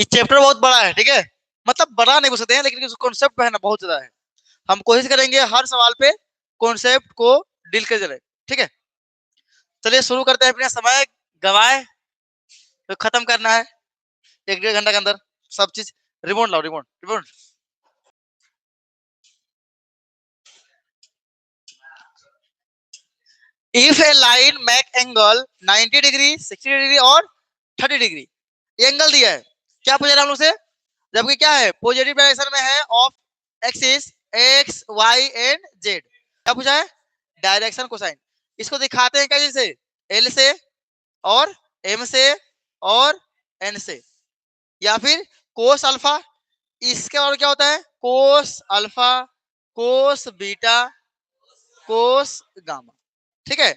ये चैप्टर बहुत बड़ा है, ठीक है, मतलब बड़ा नहीं बोल सकते हैं, लेकिन कॉन्सेप्ट है ना बहुत ज्यादा है। हम कोशिश करेंगे हर सवाल पे कॉन्सेप्ट को डील कर चले, ठीक है। चलिए शुरू करते हैं, अपना समय गवाए तो खत्म करना है 1-1.5 घंटा के अंदर सब चीज। रिमोट लाओ, remote remote. If A line make angle 90 degree, 60 degree और 30 डिग्री, ये एंगल दिया है, क्या पूछा हम लोग से, जबकि क्या है पॉजिटिव डायरेक्शन में है of axis X Y and Z, क्या पूछा है डायरेक्शन कोसाइन। इसको दिखाते हैं क्या, जैसे एल से और एम से और एन से, या फिर कोस अल्फा, इसके और क्या होता है cos alpha, cos beta, cos gamma, ठीक है।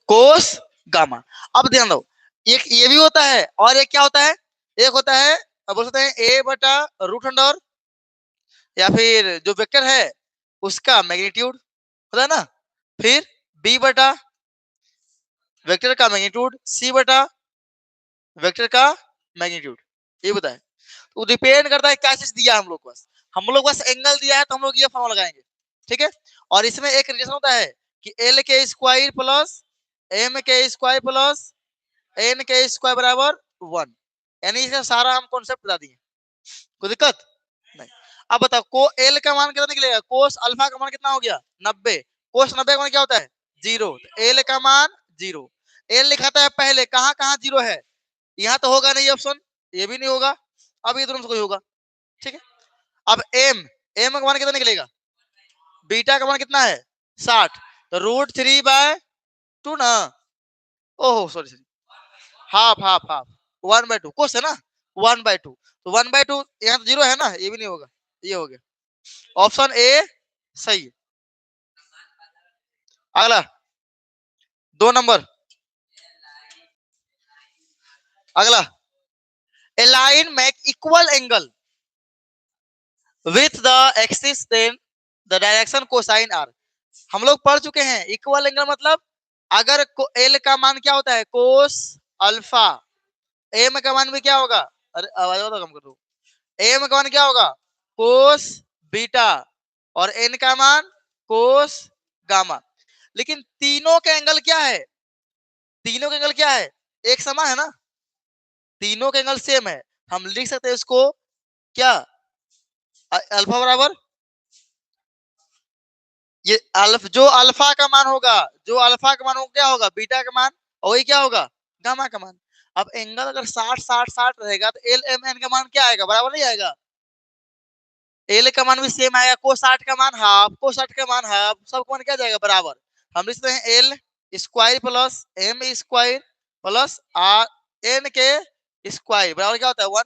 Cos gamma. अब ध्यान दो, एक ये भी होता है और एक क्या होता है, एक होता है अब बोल सकते हैं ए बटा रूट अंडर, या फिर जो वेक्टर है उसका मैग्नीट्यूड होता है ना, फिर बी बटा वेक्टर का मैग्नीट्यूड, सी बटा वेक्टर का मैग्नीट्यूड, ये बताए। तो डिपेंड करता है क्या चीज दिया हम लोग बस एंगल दिया है तो हम लोग ये फॉर्मूला लगाएंगे, ठीक है। और इसमें एक रिलेशन होता है कि एल के स्क्वायर प्लस एम के स्क्वायर प्लस एन के स्क्वायर बराबर 1, यानी इसका सारा हम कॉन्सेप्ट बता दिए, कोई दिक्कत नहीं। अब बताओ को एल का मान कितना निकलेगा, कोस अल्फा का मान कितना हो गया 90, कोस 90 का मान क्या होता है 0, एल का मान 0, एल लिखाता है पहले, कहाँ कहाँ 0 है, यहाँ तो होगा नहीं ऑप्शन, ये भी नहीं होगा, अब ये दोनों से कोई होगा, ठीक है। अब एम, एम का मान कितना निकलेगा, बीटा का मान कितना है 60, तो √3/2 ना, ओहो sorry sorry, half half half 1/2 कोस है ना, 1/2, तो 1/2 यहाँ तो 0 है ना, ये भी नहीं होगा, ये हो गया ऑप्शन ए सही है। अगला 2 नंबर, अगला a line make equal angle with the axis then the direction cosine are. हम लोग पढ़ चुके हैं इक्वल एंगल मतलब अगर एल का मान क्या होता है कोस अल्फा, एम का मान भी क्या होगा, अरे आवाज तो कम कर दो, एम का मान क्या होगा कोस बीटा और एन का मान कोस गामा, लेकिन तीनों का एंगल क्या है, तीनों का एंगल क्या है एक समान है ना, तीनों का एंगल सेम है, हम लिख सकते हैं इसको क्या अल्फा बराबर ये जो अल्फा का मान होगा, जो अल्फा का मान होगा क्या होगा बीटा का मान, और वही क्या होगा गामा का मान। अब एंगल अगर 60-60-60 रहेगा तो एल एम एन का मान क्या आएगा बराबर नहीं आएगा, एल का मान भी सेम आएगा, को 60 का मान हाफ, को 60 का मान हाफ, सब मान क्या जाएगा बराबर, हम लिखते हैं L square plus M square plus आर एन के स्क्वायर बराबर क्या होता है 1,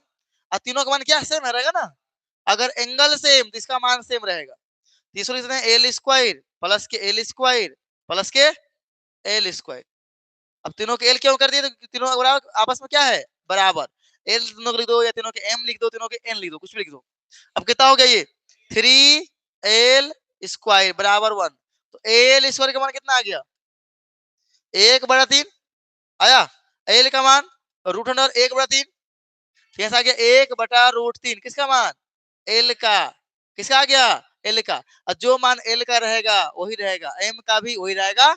और तीनों का मान क्या सेम रहेगा ना, अगर एंगल सेम तो इसका मान सेम रहेगा, तीसरा लिखते हैं एल स्क्वायर प्लस के एल स्क्वायर प्लस के एल स्क्वायर। अब तीनों के एल क्यों कर दिए, तो तीनों आपस में क्या है बराबर, एल तीनों को लिख दो या तीनों के एम लिख दो, तीनों के एन लिख दो, कुछ भी लिख दो। अब कितना हो गया ये 3 एल स्क्वायर बराबर 1, तो एल स्क्वायर का मान कितना आ गया 1/3 आया, एल का मान √1/3, कैसा आ गया 1/√3, किसका मान एल का, किसका आ गया एल का, और जो मान एल का रहेगा वही रहेगा, एम का भी वही रहेगा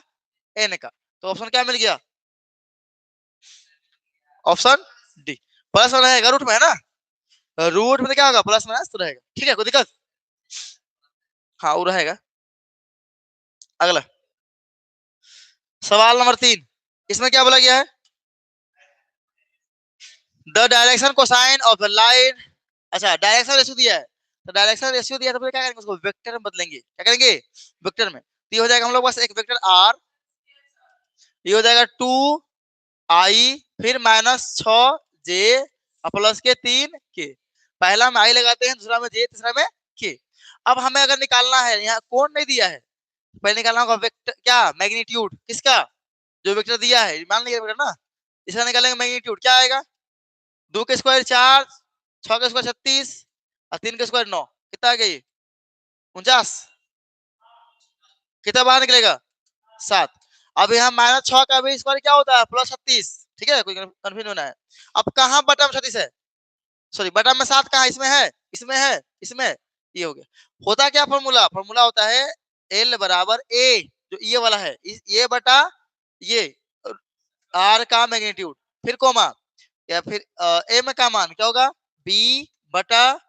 एन का, तो ऑप्शन क्या मिल गया ऑप्शन डी, प्लस में रहेगा रूट में है ना, रूट में क्या होगा प्लस माइनस तो रहेगा, ठीक है कोई दिक्कत, हाँ वो रहेगा। अगला सवाल नंबर 3, इसमें क्या बोला गया है the direction cosine of the line, अच्छा डायरेक्शन रेशियो दिया है, तो डायरेक्शन रेशियो दिया तो क्या करेंगे उसको वेक्टर में बदलेंगे, क्या करेंगे वेक्टर में, तो ये हो जाएगा हम लोग पास एक वेक्टर आर, ये हो जाएगा 2i फिर -6j प्लस के 3k, पहला में आई लगाते हैं, दूसरा में जे, तीसरा में k। अब हमें अगर निकालना है, यहाँ कोण नहीं दिया है, पहले निकालना होगा वेक्टर क्या मैग्नीट्यूड किसका, जो वेक्टर दिया है मान लीजिए वेक्टर ना, इसका निकालेंगे मैग्नीट्यूड क्या आएगा 2 के स्क्वायर 4, 6 के स्क्वायर 36 और 3 के स्क्वायर 9, कितना आ गया ये 49, कितना बाहर निकलेगा 7। अब यहाँ -6 का भी स्क्वायर क्या होता है +36, ठीक है, कोई कंफ्यूजन होना है। अब कहाँ बटा में 36 है, सॉरी बटा में 7 कहाँ, इसमें है, इसमें है, इसमें है, ये हो गया। होता क्या फॉर्मूला, फॉर्मूला होता है L बराबर A, जो ये वाला है, ये बटा ये R का मैग्नीट्यूड, फिर कोमा, या फिर M का मान क्या होगा B बटा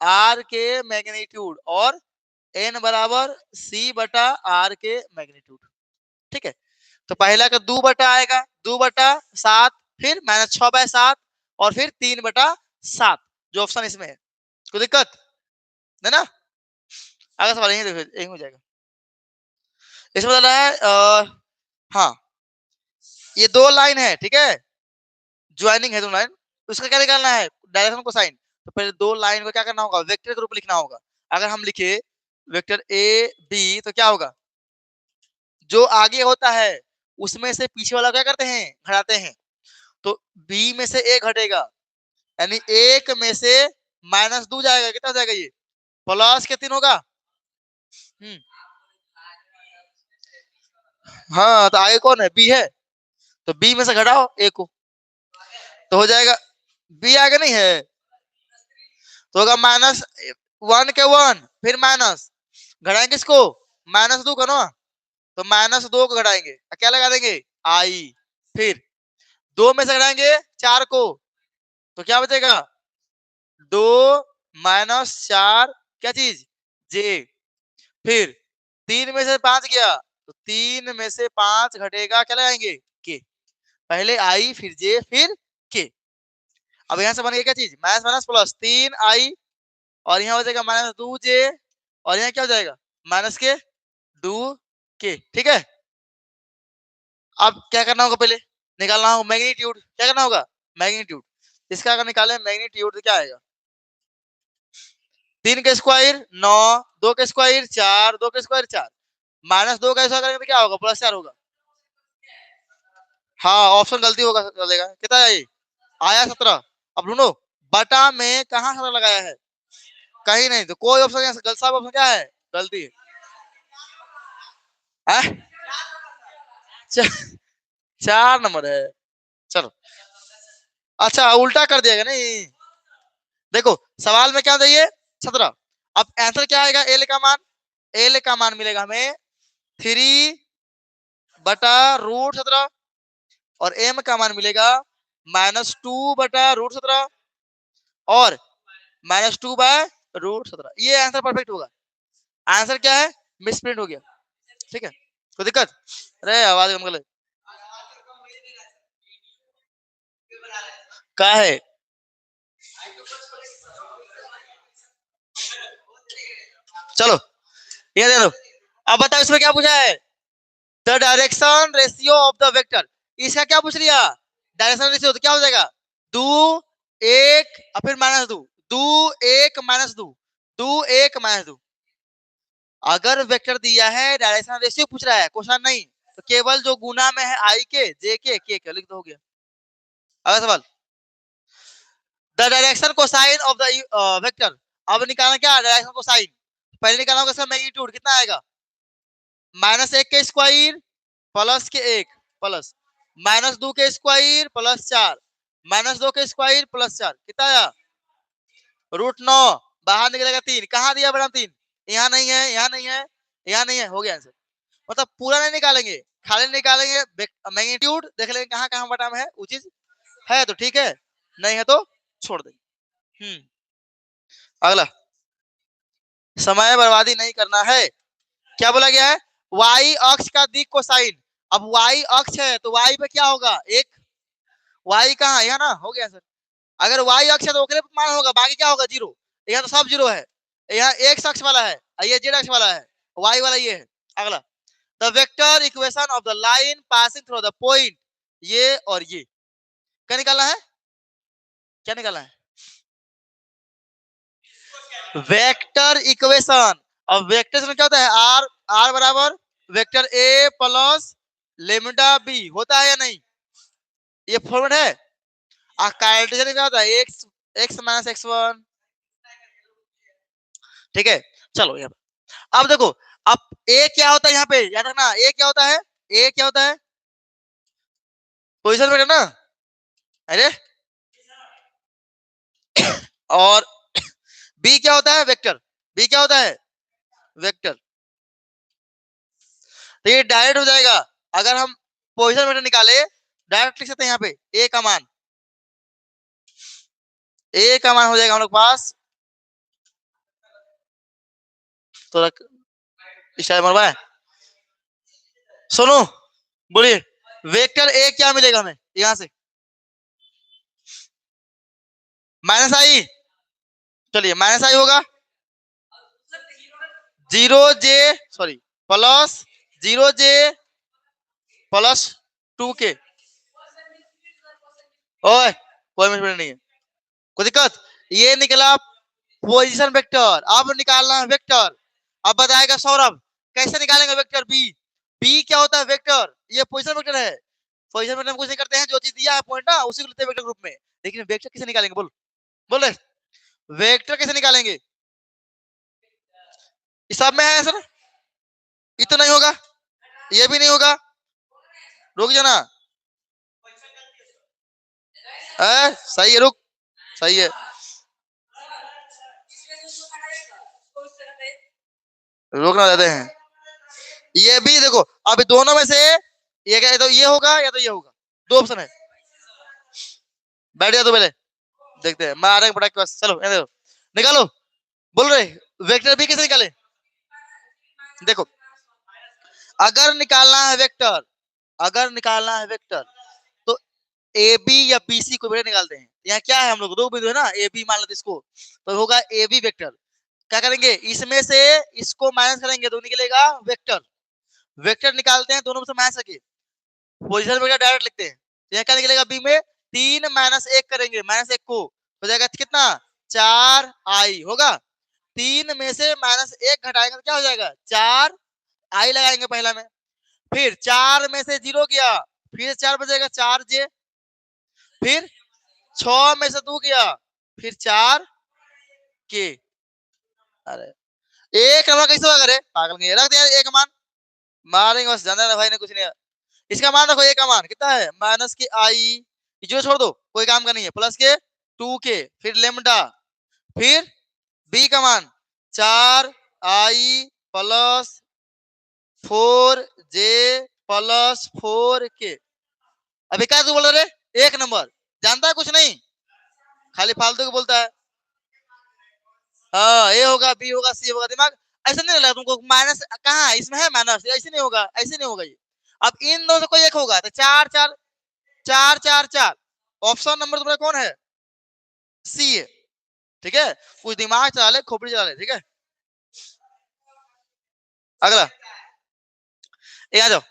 R के मैग्नीट्यूड, और N बराबर C बटा R के मैग्नीट्यूड, ठीक है। तो पहला का 2 बटा आएगा, 2 बटा 7, फिर -6/7, और फिर 3 बटा 7, जो ऑप्शन इसमें है। कोई दिक्कत है ना? अगला सवाल यही देखो, यही हो जाएगा। इसमें बता रहा है हाँ, ये 2 लाइन है, ठीक है, ज्वाइनिंग है 2 लाइन, उसका क्या निकालना है, डायरेक्शन कोसाइन। तो पहले 2 लाइन को क्या करना होगा, वेक्टर के रूप में लिखना होगा। अगर हम लिखे वेक्टर ए बी, तो क्या होगा, जो आगे होता है उसमें से पीछे वाला क्या करते हैं, घटाते हैं। तो बी में से ए घटेगा, यानी 1 में से -2 जाएगा, कितना जाएगा ये, प्लस के 3 होगा। हाँ, तो आगे कौन है, बी है, तो बी में से घटाओ ए को, तो हो जाएगा, बी आगे नहीं है, तो होगा -1 के 1, फिर माइनस, घटाएंगे इसको, -2 का ना, तो -2 को घटाएंगे, क्या लगा देंगे आई, फिर 2 में से घटाएंगे 4 को, तो क्या बचेगा 2 - 4, क्या चीज जे, फिर 3 में से 5 गया, तो 3 में से 5 घटेगा, क्या लगाएंगे के, पहले आई फिर जे फिर के। अब यहाँ से बन गया क्या चीज, -+3i, और यहाँ हो जाएगा -2j, और यहाँ क्या हो जाएगा -2k, ठीक है। अब क्या करना होगा, पहले निकालना होगा मैग्नीट्यूड, क्या करना होगा मैग्नीट्यूड, इसका अगर निकाले मैग्नीट्यूड तो क्या आएगा, 3 का स्क्वायर 9, 2 का स्क्वायर 4, 2 का स्क्वायर 4, -2 का स्क्वायर करेंगे तो क्या होगा, +4 होगा। हाँ, ऑप्शन गलती होगा, चलेगा, कितना है ये आया 17। अब ढूंढो बटा में कहाँ 17 लगाया है, कहीं नहीं, तो कोई ऑप्शन गलत, सब ऑप्शन क्या है गलती है, 4 नंबर है, चलो। अच्छा, उल्टा कर दिया नहीं, देखो सवाल में क्या चाहिए 17, अब आंसर क्या आएगा, एल का मान, एल का मान मिलेगा हमें 3/√17, और एम का मान मिलेगा -2/√17, और -2/√17, ये आंसर परफेक्ट होगा। आंसर क्या है, मिसप्रिंट हो गया, ठीक है, कोई दिक्कत, अरे आवाज कम कर ले, क्या है, चलो ये दे दो। अब बताओ इसमें क्या पूछा है, the direction ratio of the vector, इसका क्या पूछ लिया, डायरेक्शन रेशियो, तो क्या हो जाएगा 2 1 और फिर -2, 2 1 -2, 2 1 -2। अगर वेक्टर दिया है डायरेक्शन रेशियो पूछ रहा है, क्वेश्चन नहीं, तो केवल जो गुना में है आई के जे के लिख दो, हो गया। अगला सवाल, the direction cosine of the vector, अब निकालना क्या डायरेक्शन कोसाइन, पहले निकालना होगा इसका मैग्नीट्यूड, कितना आएगा -1 के स्क्वायर प्लस के 1 प्लस -2 के स्क्वायर +4 -2 के स्क्वायर +4, कितना आया √9, बाहर निकलेगा 3, कहाँ दिया बड़ा 3, यहाँ नहीं है, यहाँ नहीं है, यहाँ नहीं है, हो गया आंसर। मतलब पूरा नहीं निकालेंगे, खाली निकालेंगे मैग्नीट्यूड, देख लेंगे कहाँ कहाँ बटा में है, वो चीज है तो ठीक है, नहीं है तो छोड़ देंगे। अगला, समय बर्बादी नहीं करना है, क्या बोला गया है, y अक्ष का दिक कोसाइन। अब y अक्ष है तो y पे क्या होगा, एक y कहाँ, यहाँ ना, हो गया सर। अगर y अक्ष है तो ओकरे पे मान होगा, बाकी क्या होगा 0, यहाँ तो सब 0 है, यहाँ x अक्ष वाला है, ये z अक्ष वाला है, y वाला ये है। अगला, the vector equation of the line passing through the point, ये और ये क्या निकालना है, क्या निकालना है वेक्टर इक्वेशन। अब वेक्टर में क्या होता है, r बराबर vector a plus lambda B होता है या नहीं, ये फॉर्मेट है। कार्टेशियन क्या होता है, x -x1, ठीक है। चलो यहाँ अब देखो, अब a क्या होता है, यहाँ पे याद रखना a क्या होता है, ए क्या होता है? पोजीशन वेक्टर ना, अरे और बी क्या होता है? वेक्टर। बी क्या होता है? वेक्टर। तो ये डायरेक्ट हो जाएगा। अगर हम पोजीशन वेक्टर निकाले, डायरेक्ट लिख सकते हैं यहाँ पे ए का मान। ए का मान हो जाएगा हम लोग पास, तो इशारा मरवा है। सुनो, बोलिए, वेक्टर ए क्या मिलेगा हमें यहां से? माइनस आई। चलिए माइनस आई होगा 0 जे, सॉरी, प्लस 0 जे प्लस 2 के। ओए, कोई मिनट नहीं है, कोई दिक्कत? ये निकला पोजीशन वेक्टर। अब निकालना है वेक्टर। अब बताएगा सौरभ कैसे निकालेंगे वेक्टर बी। बी क्या होता है? वेक्टर। ये पोजीशन वेक्टर है। पोजीशन वेक्टर में कुछ नहीं करते हैं, जो चीज दिया है पॉइंट ना उसी को लेते हैं वेक्टर ग्रुप में। लेकिन वेक्टर कैसे निकालेंगे? बोल बोल रहे, वेक्टर कैसे निकालेंगे? इस सब में है सर, ये तो नहीं होगा, ये भी नहीं होगा, रुक जाना। सही है, रुक, सही है, रोकना देते हैं। ये भी देखो, अभी दोनों में से ये क्या, तो ये होगा या तो ये होगा, दो ऑप्शन है। बैठ जा तो पहले, देखते हैं मारेंगे पटाखे के पास। चलो देखो, निकालो। बोल रहे वेक्टर भी कैसे निकाले? देखो, अगर निकालना है वेक्टर, अगर निकालना है वेक्टर, तो ए बी या बी सी को वेक्टर निकालते हैं। यहाँ क्या है, हम लोग दो बिंदु है ना, ए बी मान लेते इसको, तो होगा ए बी वेक्टर। क्या करेंगे, इसमें से इसको माइनस करेंगे तो निकलेगा वेक्टर। वेक्टर निकालते हैं दोनों में से माइनस करके, पोजीशन वेक्टर डायरेक्ट लिखते हैं। तो यहाँ क्या निकलेगा बी में, 3 - 1 करेंगे, -1 को हो जाएगा कितना, 4i होगा। 3 में से -1 घटाएंगे तो क्या हो जाएगा, 4i लगाएंगे पहला में। फिर 4 में से 0 गया, फिर 4 बचेगा 4j। फिर 6 में से 2 गया, फिर 4k। अरे एक नंबर कैसे होगा? अरे पागल नहीं है, रख दिया एक मान, मारेंगे बस, जाना भाई ने कुछ नहीं है। इसका मान रखो, ए का मान कितना है, -के i, जो छोड़ दो, कोई काम का नहीं है, प्लस के 2k, फिर लेमडा, फिर बी का मान 4i plus 4j plus 4k। अभी क्या तू बोल रहे, एक नंबर जानता है कुछ नहीं, खाली फालतू को बोलता है। हाँ, ए होगा, बी होगा, सी होगा, दिमाग ऐसा नहीं लगा तुमको? माइनस कहाँ है, इसमें है माइनस, ऐसे नहीं होगा, ऐसे नहीं होगा ये। अब इन दोनों से कोई एक होगा, तो 4 4 4 4 4। ऑप्शन नंबर तुम्हारा कौन है? सी है, ठीक है। कुछ दिमाग चला ले, खोपड़ी चला ले, ठीक है। अगला, ये आ जाओ,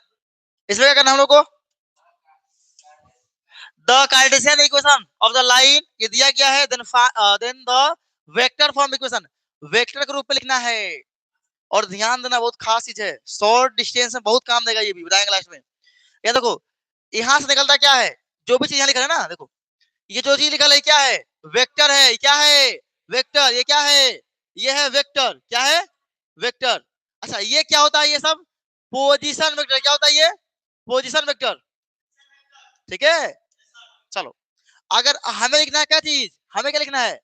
इसमें क्या करना हम लोग को, the Cartesian equation of the line ये दिया गया है, then the vector form equation, vector के रूप में लिखना है। और ध्यान देना, बहुत खास चीज है, शॉर्ट डिस्टेंस में बहुत काम देगा, ये भी बताएंगे लास्ट में। ये देखो, यहां से निकलता क्या है, जो भी चीज यहाँ लिखा है ना, देखो ये जो चीज निकल है क्या है, वेक्टर है। क्या है, वेक्टर। ये क्या है, ये है वेक्टर। क्या है, वेक्टर। अच्छा ये क्या होता है, ये सब पोजीशन वेक्टर। क्या होता है ये, पोजीशन वेक्टर, ठीक है। चलो, अगर हमें लिखना है क्या चीज, हमें क्या लिखना है,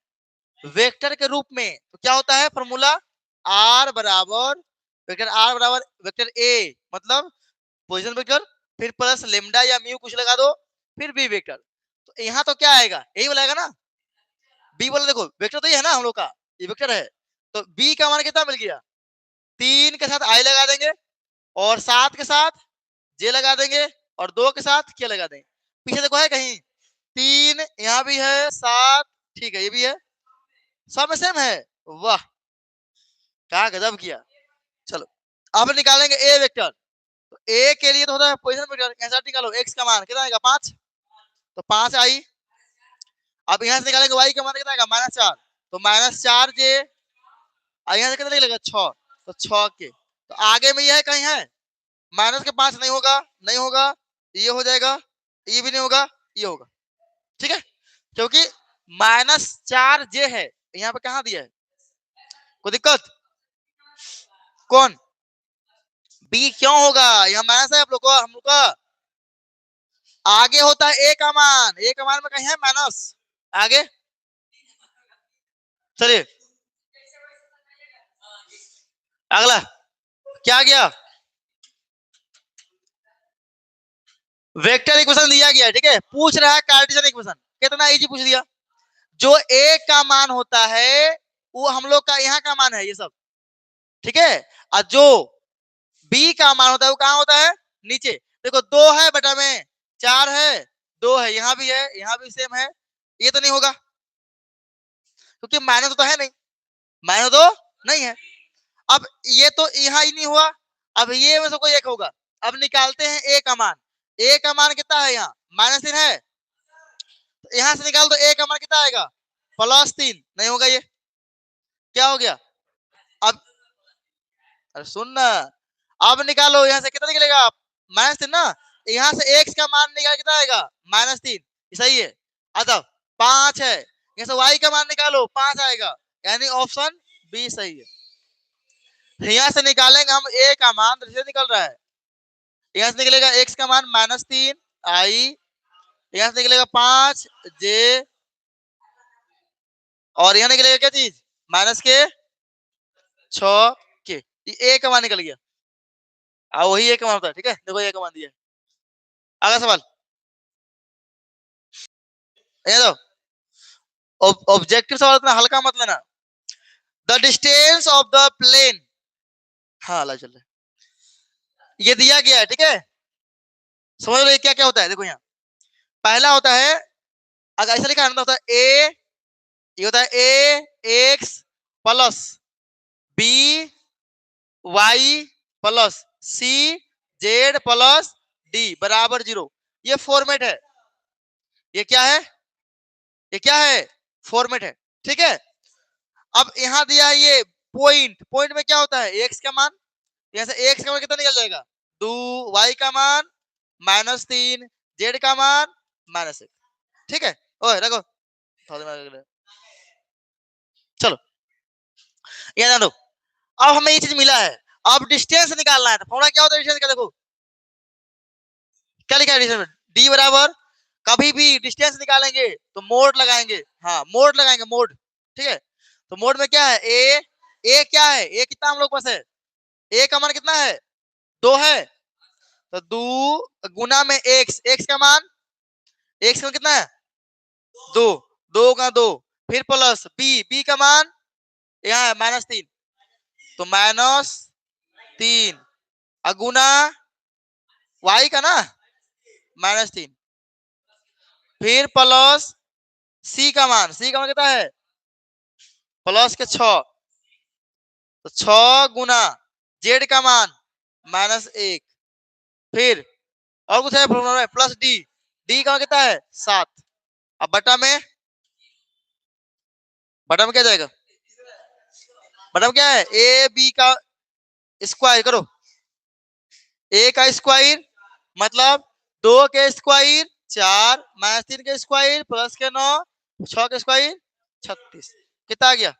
वेक्टर के रूप में, तो क्या होता है फॉर्मूला, आर बराबर वेक्टर ए, मतलब पोजीशन वेक्टर, फिर प्लस लेमडा या म्यू कुछ लगा दो, फिर बी वेक्टर। तो यहाँ तो क्या आएगा, यही वाला आएगा ना, बी वाला। देखो वेक्टर तो ये है ना हम लोग का, ये वेक्टर है। तो बी का मान कितना मिल गया, 3 के साथ आई लगा देंगे, और 7 के साथ जे लगा देंगे, और 2 के साथ क्या लगा देंगे। पीछे देखो है कहीं, 3 यहाँ भी है, 7, ठीक है, ये भी है, सब में सेम है। वाह, क्या गजब किया। चलो, अब निकालेंगे ए वेक्टर। तो ए के लिए तो होता है पोजीशन वेक्टर, ऐसा निकालो, एक्स का मान कितना आएगा, 5, तो 5 आई। अब यहाँ से निकालेंगे वाई का मान कितना आएगा, -4, तो -4j। यहाँ से कितना निकलेगा, 6, तो 6k। तो आगे में यह है कहीं है, माइनस के 5 नहीं होगा, नहीं होगा, ये हो जाएगा, ये भी नहीं होगा, ये होगा, ठीक है। क्योंकि -4j है, यहाँ पे कहाँ दिया है, कोई दिक्कत, कौन, बी क्यों होगा, यहाँ माइनस है आप लोग को, हम लोग का आगे होता है ए का मान, ए का मान में कहीं है माइनस आगे। चलिए अगला क्या गया, वेक्टर इक्वेशन दिया गया है, ठीक है, पूछ रहा है कार्टेशियन इक्वेशन, कितना इजी पूछ दिया। जो ए का मान होता है वो हम लोग का यहाँ का मान है ये सब, ठीक है, और जो बी का मान होता है वो कहाँ होता है, नीचे। देखो 2 है बटा में 4 है, 2 है, यहाँ भी है, यहाँ भी सेम है, ये तो नहीं होगा क्योंकि माइनस तो है नहीं, माइनस तो नहीं है। अब ये तो यहाँ ही नहीं हुआ, अब ये में से कोई एक होगा। अब निकालते हैं ए का मान, ए का मान कितना है, यहाँ -3 है, तो यहाँ से निकाल दो ए का मान कितना आएगा, +3, नहीं होगा ये, क्या हो गया। अब अरे सुन ना, अब निकालो यहाँ से कितना निकलेगा, -3 ना, यहाँ से x का मान निकाल कितना आएगा, -3, सही है। अच्छा 5 है, यहाँ से y का मान निकालो 5 आएगा, यानी ऑप्शन बी सही है। यहाँ से निकालेंगे हम a का मान, तो निकल रहा है, यहाँ से निकलेगा x का मान -3 i, यहाँ से निकलेगा 5 j, और यहाँ निकलेगा क्या चीज, -6 के, a का मान निकल गया, वही a का मान होता है, ठीक है, देखो a का मान दिया। अगला सवाल, ये दो ऑब्जेक्टिव सवाल इतना हल्का मत लेना। The distance of the plane, हाँ ला चल रहा है, ये दिया गया है, ठीक है, समझ लो ये क्या क्या होता है। देखो यहाँ पहला होता है, अगर ऐसा लिखा होता है ए, ये होता है a x plus b y plus c z plus d बराबर 0, ये फॉर्मेट है, ये क्या है, ये क्या है, फॉर्मेट है, ठीक है। अब यहाँ दिया है ये पॉइंट, पॉइंट में क्या होता है, एक्स का मान, यहाँ से एक्स का मान कितना निकल जाएगा 2, वाई का मान -3, जेड का मान -1, ठीक है। ओए रखो, चलो ये जान दो। अब हमें ये चीज मिला है, अब डिस्टेंस निकालना है, तो फॉर्मूला क्या होता है डिस्टेंस का, देखो क्या लिखा है डिस्टेंस, डी बराबर, कभी भी डिस्टेंस निकालेंगे तो मोड लगाएंगे, हाँ मोड लगाएंगे, मोड, ठीक है। तो मोड में क्या है, ए क्या है, ए कितना हम लोग पास है, ए का मान कितना है 2 है, तो 2 गुना में एक्स का मान, एक्स का मान कितना है 2, 2 का 2, फिर प्लस बी का मान यहाँ है -3, तो -3 अगुना वाई का ना -3, फिर प्लस सी का मान कितना है +6, तो 6 गुना जेड का मान -1, फिर और कुछ है प्लस डी का कितना है 7, अब बटा में क्या जाएगा, बटा में क्या है ए बी का स्क्वायर करो, ए का स्क्वायर मतलब 2 के स्क्वायर 4, -3 के स्क्वायर प्लस के 9, 6 के स्क्वायर 36, कितना आ गया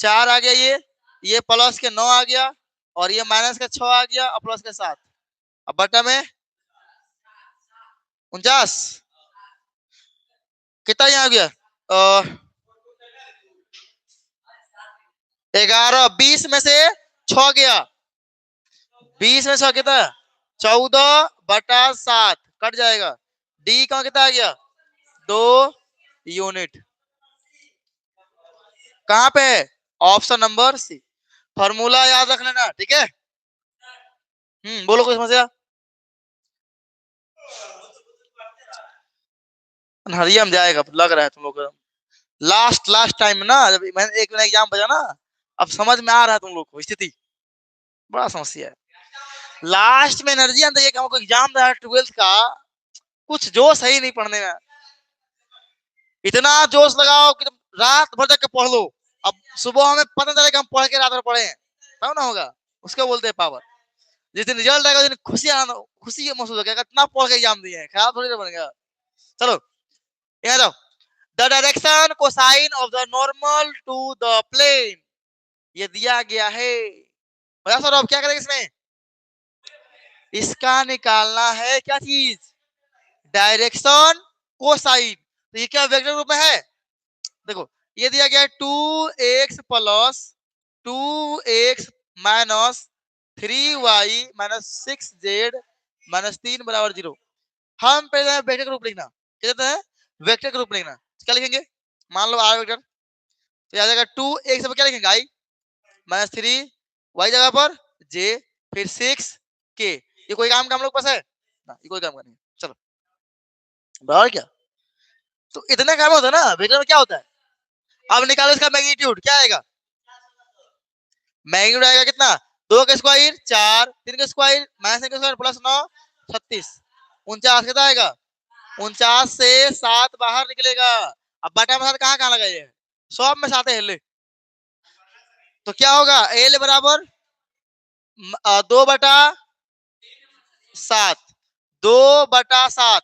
4 आ गया, ये प्लस के 9 आ गया, और ये माइनस के 6 आ गया, और प्लस के 7, अब बटा में 49, कितना यहाँ आ गया 11, 20 में से 6 गया, 20 में 6 कितना 14 बटा 7 कट जाएगा, डी का कितना आ गया 2 यूनिट, कहां पे है ऑप्शन नंबर सी। फॉर्मूला याद रख लेना, ठीक है। बोलो कोई समस्या, हरियम जाएगा लग रहा है तुम लोग को, लास्ट टाइम ना जब मैंने एक एग्जाम बजा ना, अब समझ में आ रहा है तुम लोग को स्थिति, बड़ा समस्या है। लास्ट में एनर्जी अंदर, ये हमको एग्जाम रहा है 12th का, कुछ जोश है ही नहीं पढ़ने में, इतना जोश लगाओ कि रात भर तक पढ़ लो, अब सुबह हमें पता चलेगा हम पढ़ के रात भर पढ़े हैं, तब ना होगा, उसको बोलते हैं पावर। जिस दिन रिजल्ट आएगा उस दिन खुशी महसूस होगा, इतना पढ़ के एग्जाम दिए हैं, खराब थोड़ी बनेगा। चलो यहाँ जाओ, the direction cosine of the normal to the plane, ये दिया गया है, बता सर अब क्या करेंगे इसमें, इसका निकालना है क्या चीज, डायरेक्शन कोसाइन। तो ये क्या वेक्टर ग्रुप में है, देखो ये दिया गया है 2x plus 2x minus 3y minus 6z minus 3 बराबर 0। हम पहले वेक्टर ग्रुप लिखना, क्या कहते हैं, वेक्टर ग्रुप लिखना। क्या लिखेंगे, मान लो आर वेक्टर, तो आ जाएगा 2x पर क्या लिखेंगे आई माइनस 3 y जगह पर j फिर 6 k। ये कोई काम का हम लोग पास है ना, ये कोई काम का नहीं। चलो बराबर क्या, तो इतना काम होता है ना वेक्टर में, क्या होता है। अब निकालो इसका मैग्नीट्यूड, क्या आएगा, मैग्नीट्यूड आएगा कितना, 2 का स्क्वायर 4, 3 का स्क्वायर माइनस 3 का स्क्वायर प्लस 9 36, 49 कितना आएगा, 49 से 7 बाहर निकलेगा। अब बटा में 7 कहाँ कहाँ लगाइए, सब में 7 है ले, तो क्या होगा एल बराबर 2/7, 2/7,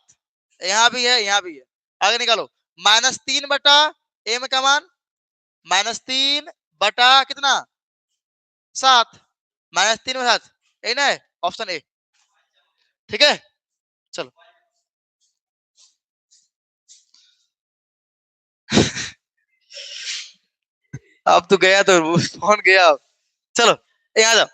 यहाँ भी है यहाँ भी है। आगे निकालो -3 ए में का मान -3 बटा कितना 7, -3 में 7, ए ना है ऑप्शन ए, ठीक है। चलो अब तो गया, तो फोन गया। चलो यहाँ जाओ,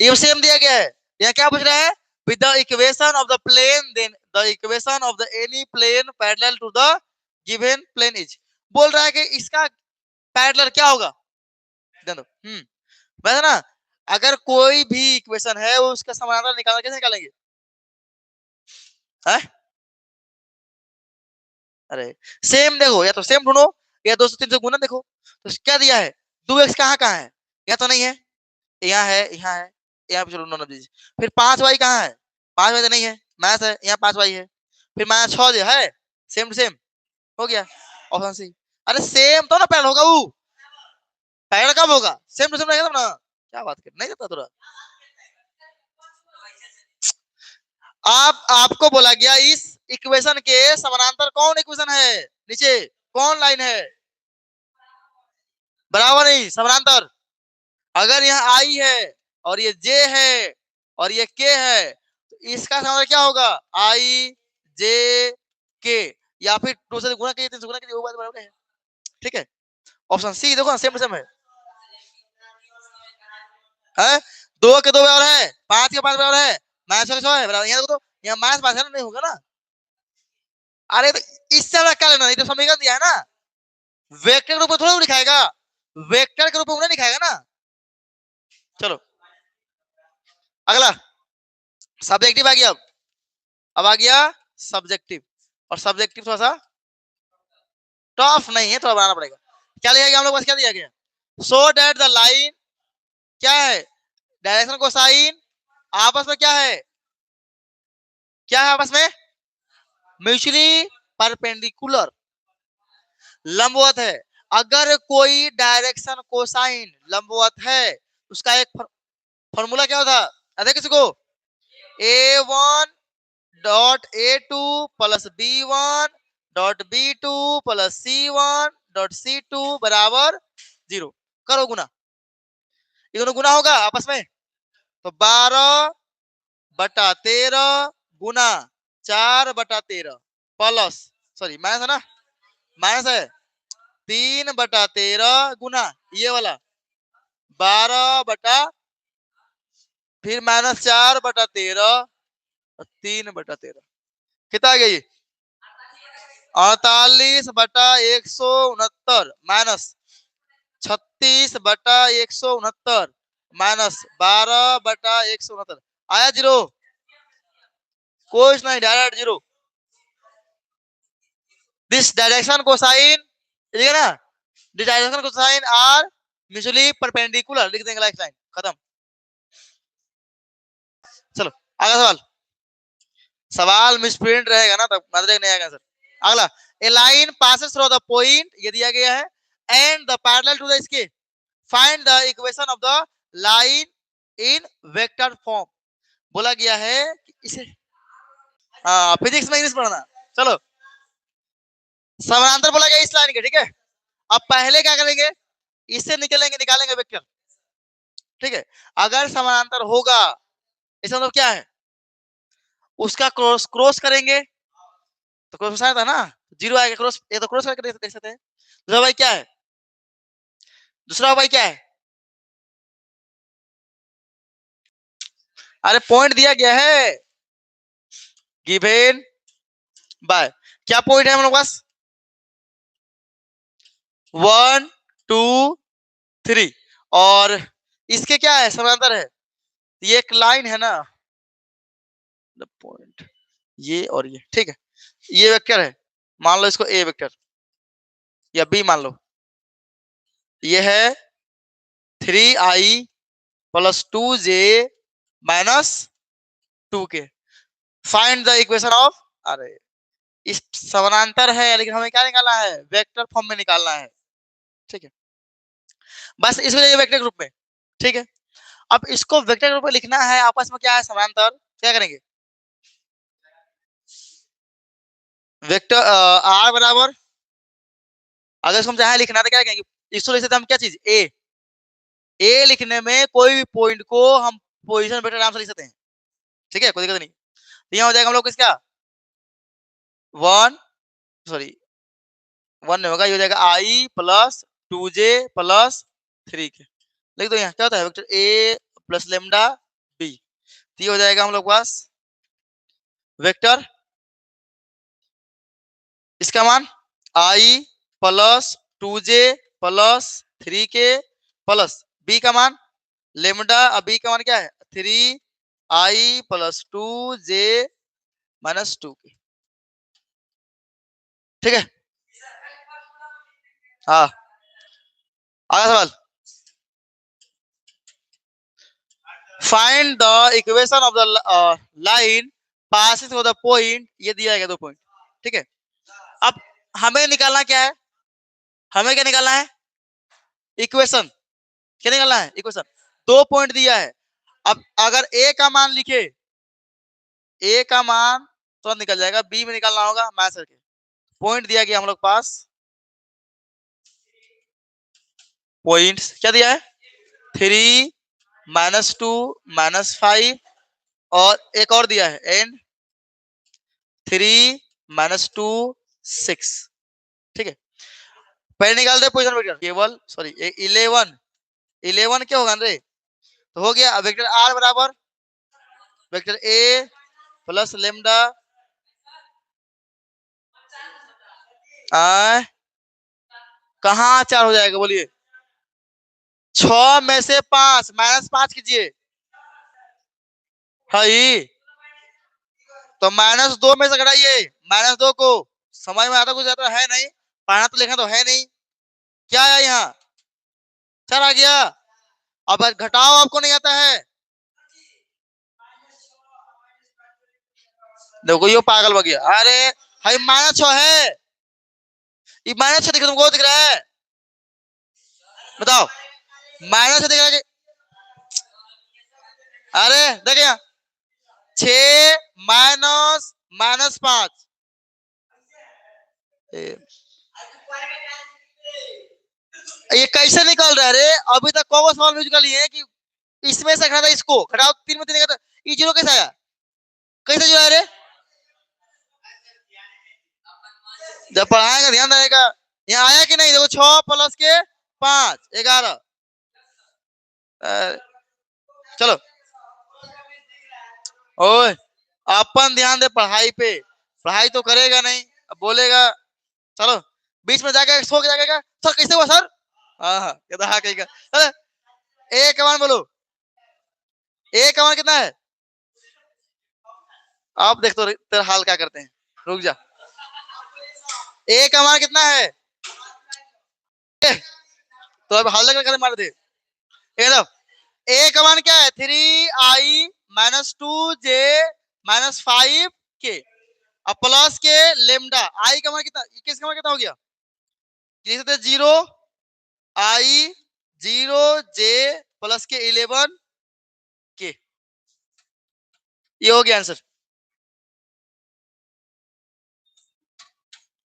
ये सेम दिया गया है। यहाँ क्या पूछ रहा है, with the equation of the plane then the equation of the any plane parallel to the given plane is. बोल रहा है कि इसका पैरेलल क्या होगा, दो वैसे ना, अगर कोई भी इक्वेशन है वो उसका समानांतर निकालना, कैसे निकालेंगे है? अरे सेम देखो, या तो सेम ढूंढो या 2 से 3 से गुना देखो। तो क्या दिया है 2x कहाँ कहाँ है, या तो नहीं है, यहाँ है यहाँ है, यहाँ पे चलो नॉन दीजिए। फिर 5y कहाँ है, 5y तो नहीं है, माइनस है, यहाँ 5y है, फिर -6 जो है, सेम टू सेम हो गया ऑप्शन सी। अरे सेम तो ना पैरेलल होगा, वो पैरेलल कब होगा, सेम टू सेम रहेगा तब ना, क्या बात कर नहीं देता तुरा। आपको बोला गया इस इक्वेशन के समानांतर कौन इक्वेशन है, नीचे कौन लाइन है, बराबर नहीं समानांतर। अगर यहाँ आई है और ये जे है और ये के है, तो इसका समानांतर क्या होगा, आई जे के, या फिर 2 से गुणा कीजिए 3 से गुणा कीजिए, वो बात बराबर है, ठीक है। ऑप्शन सी देखो ना, सेम टू सेम है 2 के 2 बराबर है, 5 के 5 बराबर है, -6 है बराबर, यहाँ देखो तो यहाँ -5 है ना, नहीं होगा ना। अरे तो इससे अलग क्या लेना, ये तो समीकरण दिया है ना, वेक्टर के रूप में थोड़ा लिखाएगा, वेक्टर के रूप में नहीं लिखाएगा ना। चलो अगला सब्जेक्टिव आ गया, अब आ गया सब्जेक्टिव, और सब्जेक्टिव थोड़ा सा टफ नहीं है, थोड़ा बनाना पड़ेगा। क्या लिखा गया हम लोग पास, क्या दिया गया, सो दैट द लाइन क्या है, डायरेक्शन को साइन आपस में क्या है, क्या है आपस में, म्यूचुअली परपेंडिकुलर, लंबवत है। अगर कोई डायरेक्शन कोसाइन लंबवत है, उसका एक फॉर्मूला क्या होता है किसी को, a1 dot a2 plus b1 dot b2 plus c1 dot c2 बराबर 0। करो गुना, ये दोनों गुना होगा आपस में, तो 12/13 गुना 4/13 प्लस, सॉरी माइनस है ना, माइनस है 3/13 गुना ये वाला 12 फिर -4/13 और 3/13, कितना आ गया ये 48/169 माइनस 36/169 माइनस 12/169 आया 0, कुछ नहीं डायरेक्ट 0। दिस डायरेक्शन कोसाइन, ठीक है ना, this direction cosine are mutually perpendicular, लिख देंगे लाइक लाइन, खत्म। चलो अगला सवाल, सवाल मिसप्रिंट रहेगा ना, तब मतलब नहीं आएगा सर। अगला, a line passes through the point, ये दिया गया है, and the parallel to the इसके, find the equation of the line in vector form. बोला गया है कि इसे, हाँ फिजिक्स में इंग्लिश पढ़ना। चलो समानांतर बोला गया इस लाइन के, ठीक है। अब पहले क्या करेंगे, इससे निकालेंगे वेक्टर, ठीक है। अगर समानांतर होगा इसका मतलब क्या है, उसका क्रॉस करेंगे तो क्रॉस आया था ना, 0 आएगा, क्रॉस, ये तो क्रॉस करके देख सकते हैं। दूसरा भाई क्या है, दूसरा भाई क्या है, अरे पॉइंट दिया गया है, गिवन बाय, क्या पॉइंट है हम लोग पास, 1 2 3, और इसके क्या है, समांतर है, ये एक लाइन है ना, पॉइंट ये और ये, ठीक है, ये वेक्टर है, मान लो इसको ए वेक्टर या बी मान लो, ये है 3i plus 2j minus 2k, find the equation of, अरे इस समानांतर है लेकिन हमें क्या निकालना है, वेक्टर फॉर्म में निकालना है, ठीक है, बस इसको ये वेक्टर ग्रुप में, ठीक है। अब इसको वेक्टर ग्रुप में लिखना है, आपस में क्या है समानांतर, क्या करेंगे, वेक्टर आर बराबर, अगर इसको हम चाहे लिखना तो क्या करेंगे, इसको लिख सकते हम क्या चीज, ए लिखने में कोई भी पॉइंट को हम पोजीशन वेक्टर नाम से लिख सकते हैं, ठीक है, कोई दिक्कत नहीं। तो यहाँ हो जाएगा हम लोग इसका 1 सॉरी 1 नहीं होगा, ये हो जाएगा आई प्लस 2j प्लस 3k, लिख दो यहाँ क्या होता है, vector A plus lambda B, तो ये हो जाएगा हम लोग पास वेक्टर, इसका मान i plus 2j plus 3k plus b का मान लेमडा, अब बी का मान क्या है 3i plus 2j minus 2k, ठीक है। हाँ अगला सवाल, find the equation of the line passing through the point, ये दिया गया 2 पॉइंट, ठीक है। अब हमें निकालना क्या है, हमें क्या निकालना है, इक्वेशन, क्या निकालना है, इक्वेशन, 2 पॉइंट दिया है, अब अगर ए का मान लिखे, ए का मान तो निकल जाएगा, बी में निकालना होगा मैच करके, पॉइंट दिया गया हम लोग पास, पॉइंट्स क्या दिया है 3 माइनस 2 माइनस 5 और एक और दिया है एंड 3 माइनस 2 6, ठीक है। पहले निकाल दे पोजीशन वेक्टर, केवल सॉरी 11 क्या होगा रे, तो हो गया वेक्टर आर बराबर वेक्टर ए प्लस लेमडा कहाँ 4 हो जाएगा बोलिए, 6 में से 5 माइनस 5 कीजिए, हाई तो -2 में से घटाइए, -2 को, समझ में आता कुछ आता है नहीं, पढ़ना तो लिखना तो है नहीं, क्या आया यहाँ 4 आ गया, अब घटाओ आपको नहीं आता है, देखो ये पागल हो गया, अरे भाई -6 है, ये -6 दिख तुमको दिख रहा है, बताओ -6 दिख रहा है, अरे देख यहाँ 6 माइनस -5, ये कैसे निकल रहा है रे, अभी तक कौन सवाल म्यूजिकल है कि इसमें से घटा इसको घटाओ, 3 में 3 घटा, ये 0 कैसे आया, कैसे जो है रे, जब पढ़ाएगा ध्यान रहेगा, यहाँ आया कि नहीं, देखो 6 प्लस के 5 11, चलो ओए अपन ध्यान दे पढ़ाई पे, पढ़ाई तो करेगा नहीं, अब बोलेगा, चलो बीच में जाके सो के जाएगा, सर कैसे हुआ सर, हाँ कहता हाँ कहेगा, अरे ए कमान बोलो, ए कमान कितना है, आप देख तो तेरा हाल क्या करते हैं, रुक जा, ए कमान कितना है, तो अब हाल कर मार दे, ए कमान क्या है 3i minus 2j minus 5k, अब प्लस के लेमडा, आई का मान कितना, किस का मान कितना हो गया, 0 i 0j प्लस के 11k, ये हो गया आंसर,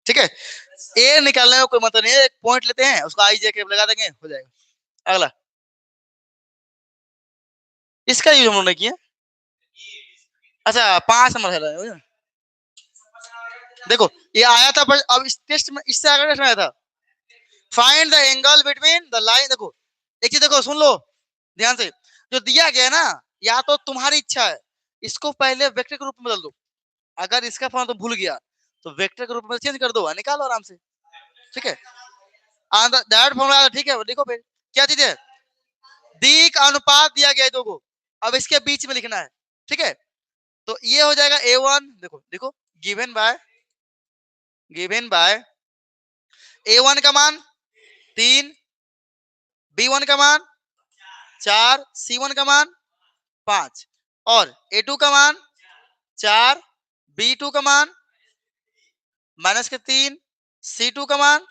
ठीक है। ए निकालने में कोई मतलब नहीं है, एक पॉइंट लेते हैं उसको आई जे के लगा देंगे, हो जाएगा। अगला इसका यूज हम लोगों ने किया, अच्छा 5 नंबर है। देखो ये आया था, पर अब इस टेस्ट में इससे आगे टेस्ट में आया था, find the angle between the line. देखो एक चीज देखो, सुन लो ध्यान से, जो दिया गया है ना, या तो तुम्हारी इच्छा है इसको पहले वेक्टर के रूप में बदल दो, अगर इसका फॉर्म तो भूल गया तो वेक्टर के रूप में चेंज कर दो, निकालो आराम से, ठीक है। दैट फॉर्मूला ठीक है, देखो फिर क्या चीज है, दी का अनुपात दिया गया है दो को, अब इसके बीच में लिखना है, ठीक है। तो ये हो जाएगा A1, देखो देखो, गिवन बाय A1 का मान 3, B1 का मान 4, C1 का मान 5 और A2 का मान 4, B2 का मान माइनस के 3, C2 का मान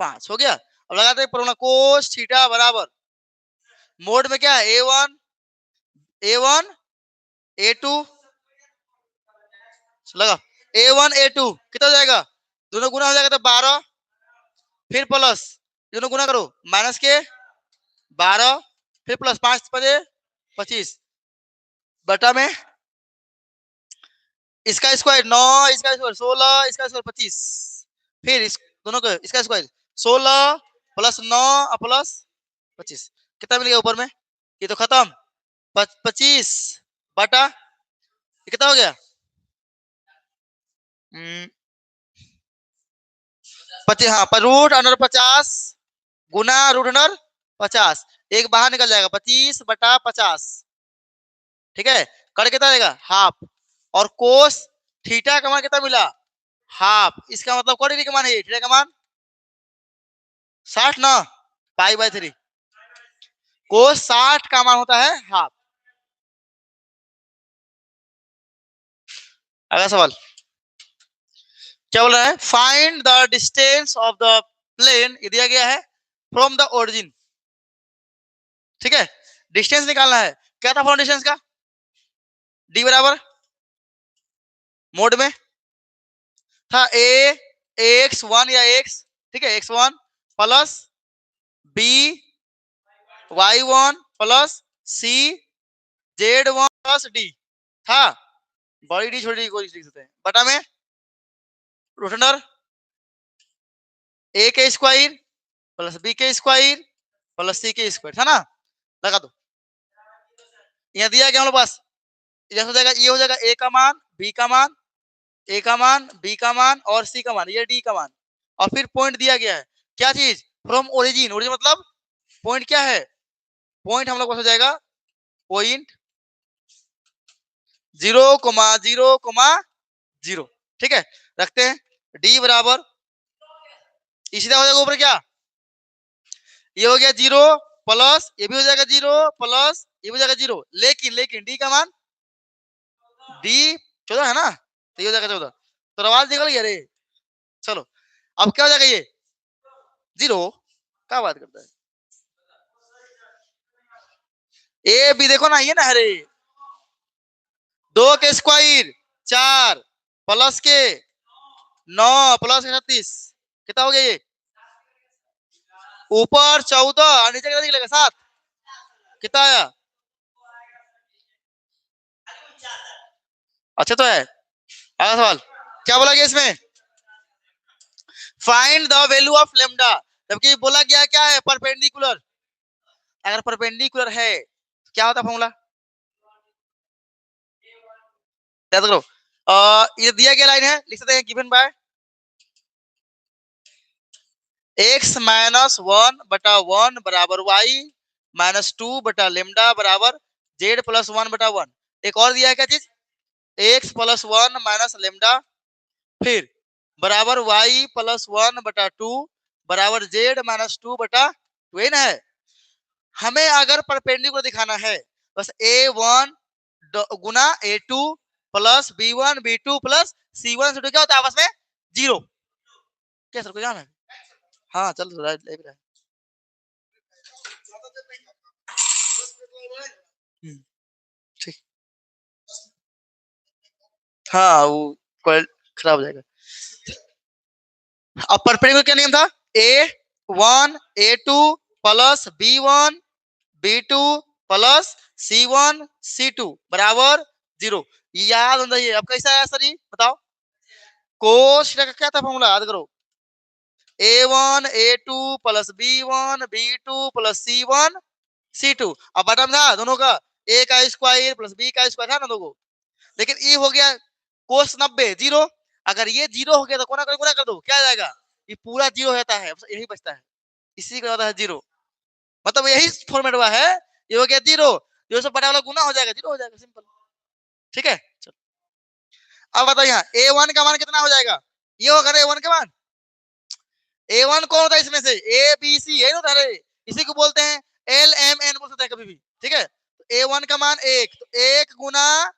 5 हो गया। अब लगाते हैं फॉर्मूला कोस थीटा बराबर मोड में क्या है, A1 A2 लगा, A1 A2 कितना हो जाएगा, दोनों गुना हो जाएगा तो 12, फिर प्लस दोनों गुना करो माइनस के 12, फिर प्लस 5 बजे 25 बटा में इसका स्क्वायर 9, इसका स्क्वायर 16, इसका स्क्वायर 25, फिर इस दोनों को इसका स्क्वायर 16 प्लस 9 प्लस 25 कितना मिल गया ऊपर में, ये तो खत्म 25 बटा ये कितना हो गया 25, हाँ पर रूट अंडर 50 गुना रूट अंडर 50, एक बाहर निकल जाएगा 25 बटा 50, ठीक है। कर कितना देगा हाफ, और कोस थीटा का मान कितना मिला हाफ, इसका मतलब कोण का मान है थीटा का मान 60 ना, पाई/3, कोस 60 का मान होता है हाफ। अगला सवाल क्या बोल रहा है, find the distance of the plane, ये दिया गया है फ्रॉम द ओरिजिन, ठीक है। डिस्टेंस निकालना है, क्या था फॉर्म डिस्टेंस का, डी बराबर मोड में था x1 या x, ठीक है, x1 plus b y1 plus c z1 plus d था, बड़ी डी छोटी डी को लिख सकते हैं, बटा में रूट अंडर a के स्क्वायर प्लस b के स्क्वायर प्लस c के स्क्वायर था ना, लगा दो। यहाँ दिया गया हम लोग पास, ये हो जाएगा, ये हो जाएगा a का मान, b का मान, a का मान, b का मान और c का मान, ये d का मान, और फिर पॉइंट दिया गया है, क्या चीज फ्रॉम ओरिजिन, ओरिजिन मतलब पॉइंट क्या है, पॉइंट हम लोग पास हो जाएगा पॉइंट 0,0,0, ठीक है। रखते हैं d बराबर, इसी तरह हो जाएगा ऊपर क्या, ये हो गया 0 प्लस ये भी हो जाएगा 0 प्लस ये भी हो जाएगा 0, लेकिन d का मान d 14 है ना, तो ये हो जाएगा 14, तो आवाज निकल गया रे। चलो अब क्या हो जाएगा, ये 0 क्या बात करता है, ए बी देखो ना, ये ना हरे 2 के स्क्वायर 4 प्लस के 9 प्लस के 36 कितना हो गया, ये ऊपर 14 और नीचे कितना निकलेगा 7, कितना आया, अच्छा तो है। अगला सवाल क्या बोला गया इसमें, find the value of lambda, जबकि बोला गया क्या है परपेंडिकुलर, अगर परपेंडिकुलर है तो क्या होता फॉर्मूला, याद करो, ये दिया गया लाइन है, लिख सकते हैं गिवन बाय x माइनस 1 बटा 1 बराबर y माइनस 2 बटा लेमडा बराबर z प्लस 1 बटा 1, एक और दिया है क्या चीज x प्लस 1 माइनस लेमडा, फिर बराबर y प्लस 1 बटा 2 बराबर z माइनस 2 बटा 2 ना है। हमें अगर परपेंडिकुलर दिखाना है बस a1 गुना a2 plus b1 b2 plus c1 c2 क्या होता है आपस में 0, क्या सर कोई काम है, हाँ चल रहा है। ठीक, हाँ वो खराब हो जाएगा। अब परपेंडिकुलर क्या नियम था, a1 a2 plus b1 b2 plus c1 c2 बराबर 0। याद होना चाहिए। अब कैसा है सर ये बताओ? कोस थीटा का क्या था फॉर्मूला, याद करो। a1 a2 plus b1 b2 plus c1 c2। अब बटन था दोनों का, a का स्क्वायर प्लस b का स्क्वायर था ना दोनों को। लेकिन ये हो गया कोस 90 जीरो। अगर ये जीरो हो गया तो गुना कर दो, क्या आ जाएगा? ये पूरा जीरो रहता है, यही बचता है, इसी का होता है जीरो। मतलब यही फॉर्मेट हुआ है। ये हो गया जीरो, जीरो से बड़ा वाला गुना हो जाएगा, जीरो हो जाएगा, सिंपल। ठीक है चलो। अब बताओ यहाँ a1 का मान कितना हो जाएगा? ये होगा ना a1 का मान। a1 कौन होता है इसमें से? ए बी सी है ना, इसी को बोलते हैं एल एम एन बोल सकते हैं कभी भी। ठीक है, a1 का मान 1, तो 1 गुना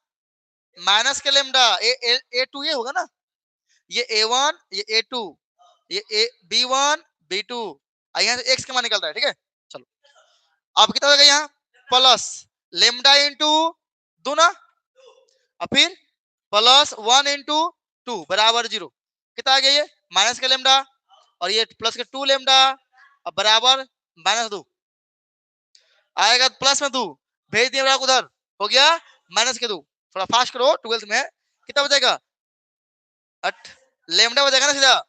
माइनस के लेमडा a2 ये होगा ना, ये a1 ये a2 ये b1 b2, यहाँ से x का मान निकलता है। ठीक है चलो, अब कितना होगा यहाँ? प्लस लेमडा इंटू दो ना, और फिर प्लस 1 इंटू 2 बराबर 0। कितना आ गया ये? माइनस का लेमडा, और ये प्लस के 2 लेमडा, अब बराबर -2 आएगा, प्लस में 2 भेज दिया उधर, हो गया माइनस के 2। थोड़ा फास्ट करो, 12th में है। कितना बचेगा? 8 लेमडा बचेगा ना सीधा,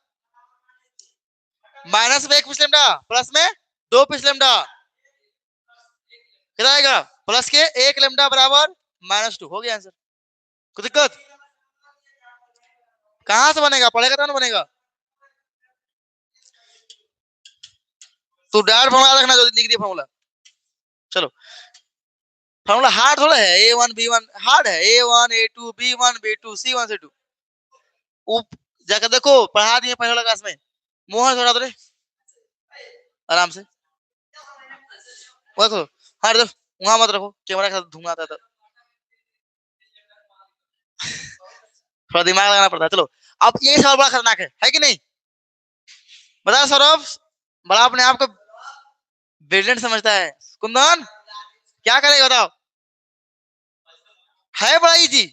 माइनस में 1 पिछले लेमडा प्लस में 2 पिछले लेमडा, कितना आएगा? प्लस के 1 लेमडा बराबर -2। हो गया आंसर। कोई दिक्कत? कहां से बनेगा? पढ़ेगा तो ना बनेगा। तो डायरेक्ट फॉर्मूला रखना जो लिख दिया फॉर्मूला। चलो, फॉर्मूला हार्ड थोड़ा है, a1 b1 हार्ड है, a1 a2 b1 b2 c1 c2। जाकर देखो, पढ़ा दिए पहले क्लास में। मोहन थोड़ा दो आराम से, देखो हाँ देखो, वहां मत रखो, कैमरा के साथ धुआं आता है। थोड़ा दिमाग लगाना पड़ता है। चलो, अब ये सवाल बड़ा खतरनाक है कि नहीं? बता सौरभ, बड़ा अपने आप को ब्रिलियंट समझता है। कुंदन क्या करेगा बताओ? है बड़ा इजी,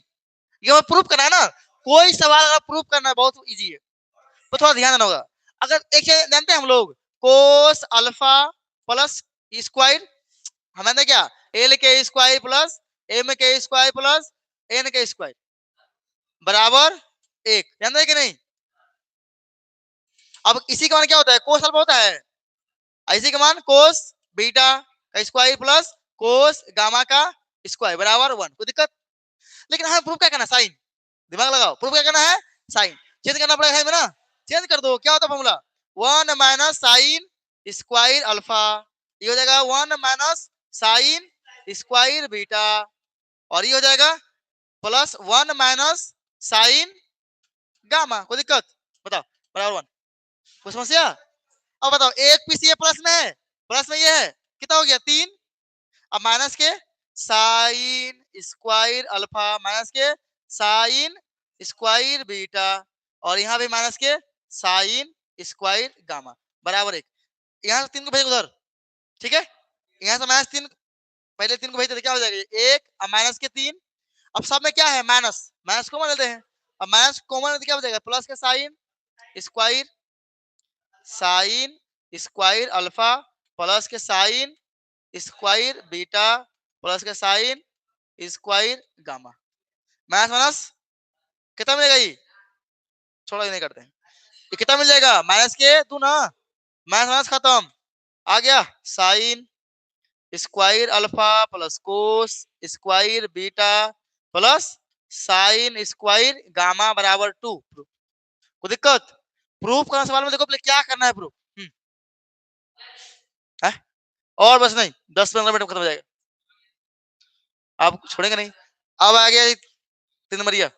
ये प्रूफ करना है ना। कोई सवाल अगर प्रूफ करना है बहुत इजी है, तो थोड़ा ध्यान देना होगा। अगर एक चीज जानते हैं हम लोग, कोस अल्फा प्लस स्क्वायर, हमें क्या? एल के स्क्वायर प्लस एम के स्क्वायर प्लस एन के स्क्वायर बराबर 1, जानते हैं कि नहीं? अब इसी का मान क्या होता है? कोस अल्फा होता है, इसी का मान कोस बीटा का स्क्वायर प्लस कोस गामा का स्क्वायर बराबर 1। कोई दिक्कत? लेकिन हमें प्रूफ क्या करना? साइन। दिमाग लगाओ, प्रूफ क्या करना है? साइन। चेंज करना पड़ेगा है ना, चेंज कर दो। क्या होता है formula? 1 minus sine square alpha, ये हो जाएगा 1 माइनस साइन स्क्वायर बीटा, और ये हो जाएगा प्लस 1 माइनस साइन गामा। कोई दिक्कत? बताओ, बराबर 1। कोई समस्या? अब बताओ, एक पीस ये प्लस में है, प्लस में ये है, कितना हो गया? 3। अब माइनस के साइन स्क्वायर अल्फा माइनस के साइन स्क्वायर बीटा, और यहाँ भी माइनस के साइन स्क्वायर गामा बराबर 1। यहाँ से 3 को भेज उधर। ठीक है, यहाँ से -3, पहले 3 को भेजते थे, क्या हो जाएगा? 1 अब माइनस के 3। अब सब में क्या है? माइनस, माइनस कॉमन लेते हैं। अब माइनस कॉमन लेते क्या हो जाएगा? प्लस के साइन स्क्वायर अल्फा प्लस के साइन स्क्वायर बीटा प्लस के sine square gamma, minus minus कितना मिलेगा? ये छोड़ा नहीं करते हैं, ये कितना मिल जाएगा? माइनस के 2 ना, माइनस माइनस खत्म, आ गया sine square alpha plus cos square beta plus sine square gamma बराबर 2। कोई दिक्कत? प्रूफ करना सवाल में देखो पहले क्या करना है प्रूफ। है और बस नहीं, 10-15 मिनट में खत्म हो जाएगा, आप छोड़ेंगे नहीं। अब आ गया 3 नंबरिया।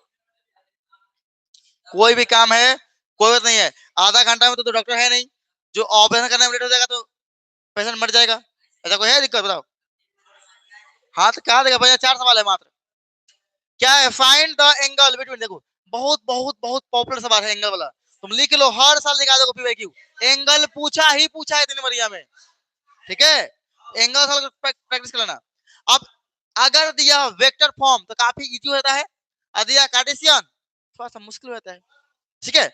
कोई भी काम है, कोई बात नहीं है, आधा घंटा में तो डॉक्टर है नहीं जो ऑपरेशन करने में लेट हो जाएगा तो पेशेंट मर जाएगा। ऐसा कोई है दिक्कत? बताओ। हाँ तो क्या देगा भैया? 4 सवाल है मात्र। क्या है? Find the angle between. देखो, बहुत बहुत बहुत पॉपुलर सवाल है एंगल वाला, तुम लिख लो, हर साल दिखा दो पीवाईक्यू। एंगल पूछा ही पूछा है 3 नंबरिया में। ठीक है, एंगल साल प्रैक्टिस कर लेना। अब अगर दिया वेक्टर फॉर्म तो काफी इजी होता है, और दिया कार्टेशियन थोड़ा सा मुश्किल होता है। ठीक है,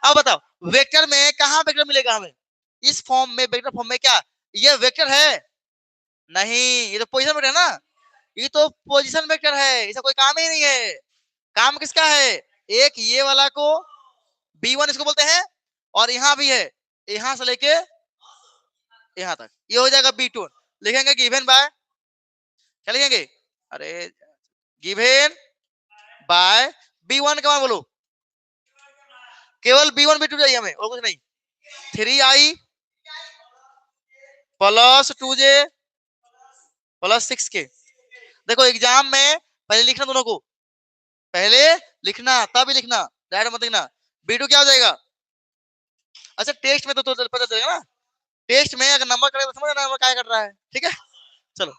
अब बताओ वेक्टर में कहां वेक्टर मिलेगा हमें? इस फॉर्म में, वेक्टर फॉर्म में क्या ये वेक्टर है? नहीं, ये तो पोजीशन वेक्टर है ना। ये तो पोजीशन वेक्टर है, इसका कोई काम ही नहीं है। काम किसका है? एक ये वाला को B1 इसको बोलते हैं, और यहां भी है, यहां से लेके यहां तक, ये हो जाएगा B2। लिखेंगे गिवन बाय, क्या लिखेंगे? अरे गिवन बाय B1 का मान बोलो, केवल B1 B2 चाहिए हमें और कुछ नहीं। 3i plus 2j plus 6k। देखो एग्जाम में पहले लिखना दोनों को, पहले लिखना तब ही लिखना, डायरेक्ट मत लिखना। B2 क्या हो जाएगा? अच्छा टेस्ट में तो पता चलेगा ना, टेस्ट में अगर नंबर करेगा तो समझ नंबर क्या कर रहा है, ठीक है। चलो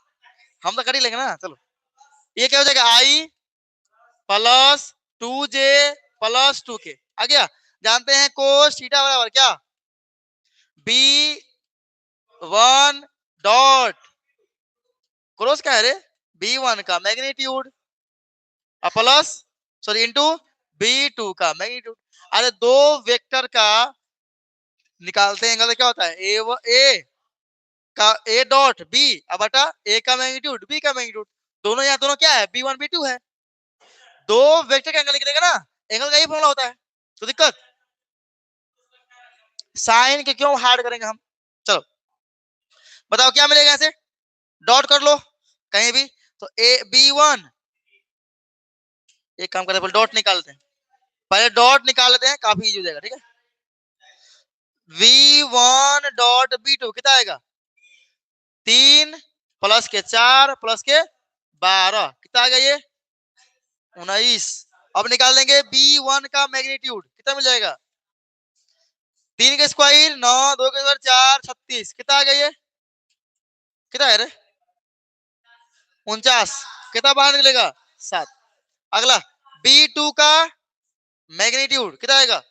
हम तो कर ही लेंगे ना। चलो ये क्या हो जाएगा? i plus 2j plus 2k आ गया। जानते हैं कोस थीटा बराबर क्या? B1 डॉट क्रॉस क्या है रे? B1 का magnitude plus sorry into B2 का मैग्नीट्यूड। अरे दो वेक्टर का निकालते हैं एंगल, क्या होता है? ए का ए डॉट बी अब बटा ए का मैग्नीट्यूड बी का मैग्नीट्यूड। दोनों यहाँ दोनों क्या है? B1 B2 है। दो वेक्टर का एंगल निकलेगा ना, एंगल का ही फॉर्मूला होता है, तो दिक्कत साइन के क्यों हार्ड करेंगे हम। चलो बताओ क्या मिलेगा? ऐसे डॉट कर लो कहीं भी, तो ए B1, एक काम करते हैं डॉट निकालते हैं, पहले डॉट निकाल लेते हैं, काफी इजी हो जाएगा, ठीक है। V1 डॉट B2 कितना आएगा? 3 प्लस के 4 प्लस के 12 कितना आ गया? ये 19। अब निकाल देंगे B1 का मैग्नीट्यूड, कितना मिल जाएगा? 3 का स्क्वायर 9, 2 का स्क्वायर 4, 36 कितना आ गया? ये कितना है रे? 49। कितना बाहर निकलेगा? 7। अगला B2 का मैग्नीट्यूड कितना आएगा?